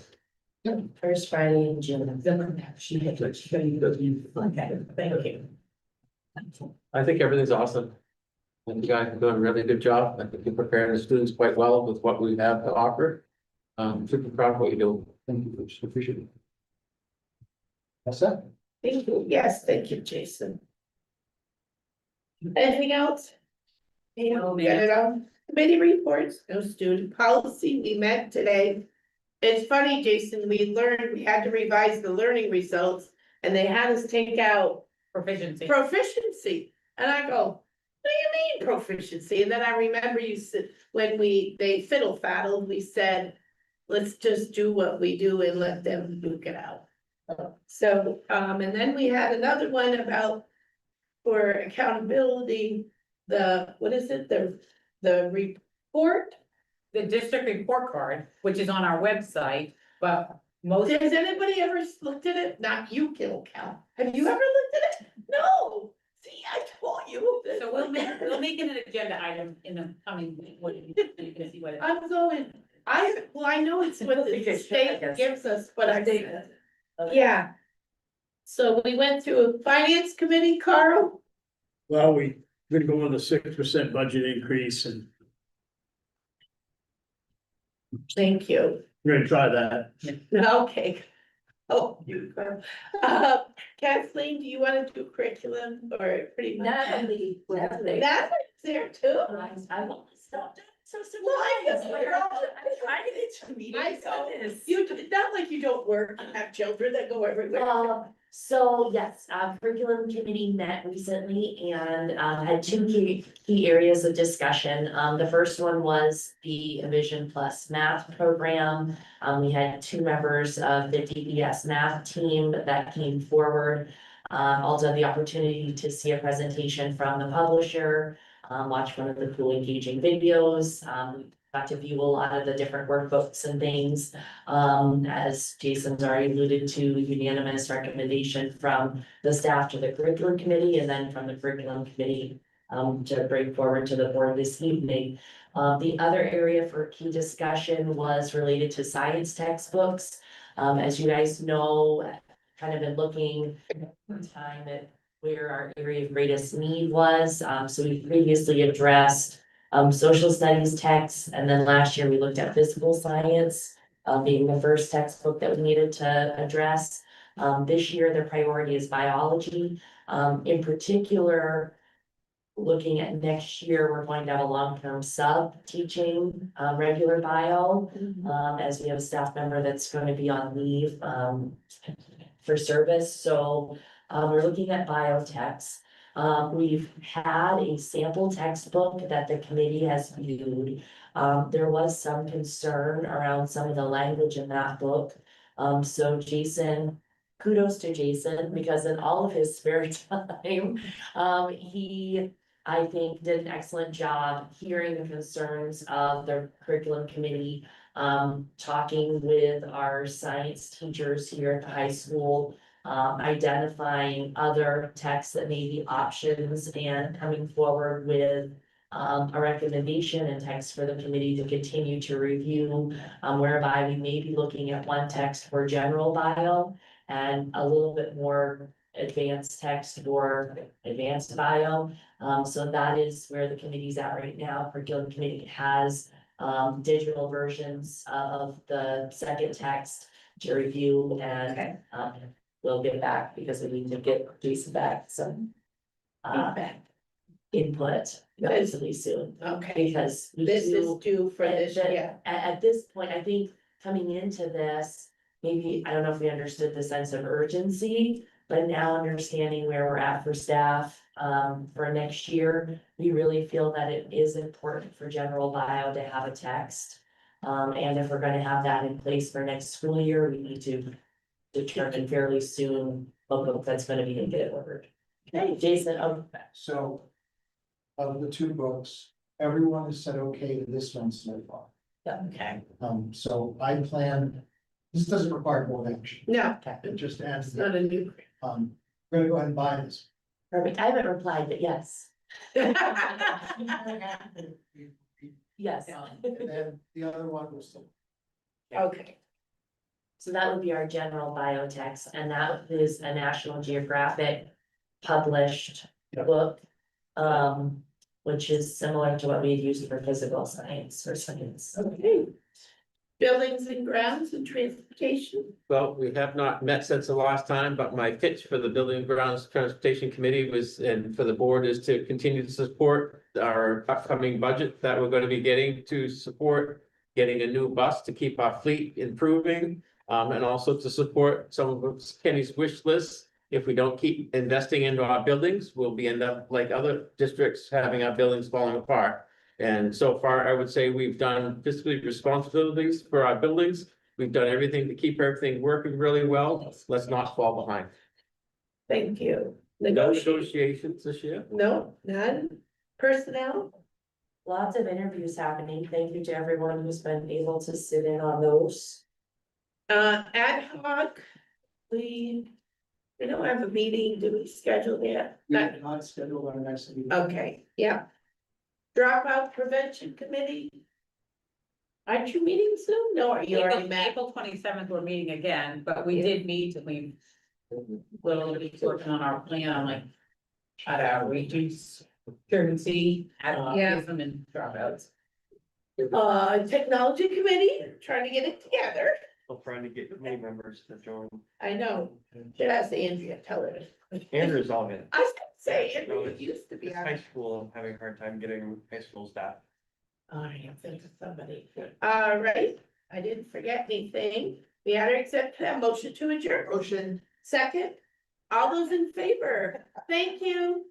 First Friday in June. Okay, thank you. I think everything's awesome. And you guys are doing a really good job. I think you're preparing the students quite well with what we have to offer. Super proud of what you do. Thank you, just appreciate it. That's it. Thank you. Yes, thank you, Jason. Anything else? No, Got it all? Committee reports, no student policy. We met today. It's funny, Jason, we learned we had to revise the learning results and they had us take out Proficiency. proficiency. And I go, what do you mean proficiency? And then I remember you said, when they fiddle faddled, we said, let's just do what we do and let them duke it out. So, and then we had another one about for accountability, what is it, the report? The district report card, which is on our website, but most. Has anybody ever looked at it? Not you, Cal. Have you ever looked at it? No. See, I told you. So we'll make it an agenda item in the coming week. You can see what it is. I'm going, I know it's what the state gives us, but yeah. So we went through a finance committee, Carl. Well, we've been going to 6% budget increase and Thank you. we're gonna try that. Okay. Oh, you, Kathleen, do you want to do curriculum or pretty much? Natalie. That's there too. I won't stop. So Well, I guess we're all- trying to get to meetings. I know, it's not like you don't work and have children that go everywhere. So yes, curriculum committee met recently and had two key areas of discussion. The first one was the Vision Plus math program. We had 2 members of the DBS math team that came forward. Also had the opportunity to see a presentation from the publisher, watch one of the cool engaging videos, got to view a lot of the different workbooks and things. As Jason's already alluded to, unanimous recommendation from the staff to the curriculum committee and then from the curriculum committee to bring forward to the board this evening. The other area for key discussion was related to science textbooks. As you guys know, kind of been looking time at where our area of greatest need was. So we previously addressed social studies texts, and then last year we looked at physical science, being the first textbook that we needed to address. This year, the priority is biology. In particular, looking at next year, we're going to have a long-term sub teaching regular bio, as we have a staff member that's going to be on leave for service. So we're looking at biotechs. We've had a sample textbook that the committee has viewed. There was some concern around some of the language in that book. So Jason, kudos to Jason, because in all of his spare time, he, I think, did an excellent job hearing the concerns of the curriculum committee, talking with our science teachers here at the high school, identifying other texts that may be options and coming forward with a recommendation and text for the committee to continue to review, whereby we may be looking at one text for general bio and a little bit more advanced text for advanced bio. So that is where the committee's at right now. Curriculum committee has digital versions of the second text to review and we'll get back because we need to get Jason back some input relatively soon, Okay, because we this is do, due for this, at, yeah. at this point, I think coming into this, maybe, I don't know if we understood the sense of urgency, but now understanding where we're at for staff, for next year, we really feel that it is important for general bio to have a text. And if we're gonna have that in place for next school year, we need to determine fairly soon what book that's gonna be and get it ordered. Okay, Jason, So of the two books, everyone has said okay to this one so far. okay, So I plan, this doesn't require board action. No, It just adds, it's not a new. we're gonna go ahead and buy this. perfect, I haven't replied, but yes. Yes, And then the other one was the Okay, so that would be our general biotext, and that is a National Geographic published Yep. book. Which is similar to what we'd used for physical science or science. okay. Buildings and grounds and transportation. Well, we have not met since the last time, but my pitch for the Building and Grounds Transportation Committee was, and for the board, is to continue to support our upcoming budget that we're gonna be getting to support getting a new bus to keep our fleet improving, and also to support some of Kenny's wish list. If we don't keep investing into our buildings, we'll be end up like other districts, having our buildings falling apart. And so far, I would say we've done fiscally responsibilities for our buildings. We've done everything to keep everything working really well. Let's not fall behind. Thank you. No Negotiation, negotiations this year? no, none. Personnel, Lots of interviews happening. Thank you to everyone who's been able to sit in on those. ad hoc, we don't have a meeting, do we schedule yet? Not- not scheduled our next meeting. Okay, yeah. Dropout prevention committee. Aren't you meeting soon? No, are you already met? April 27th, we're meeting again, but we did meet and we literally working on our plan on like at our reduce truancy, absenteeism and dropouts. Technology committee, trying to get it together. Still trying to get committee members to join. I know, should ask Andrea, tell her. Andrew's all in. I was gonna say, Andrea used to be It's on. high school, I'm having a hard time getting high school staff. I think of somebody. All right, I didn't forget anything. We had our executive motion to adjourn. Motion. Second, all those in favor, thank you.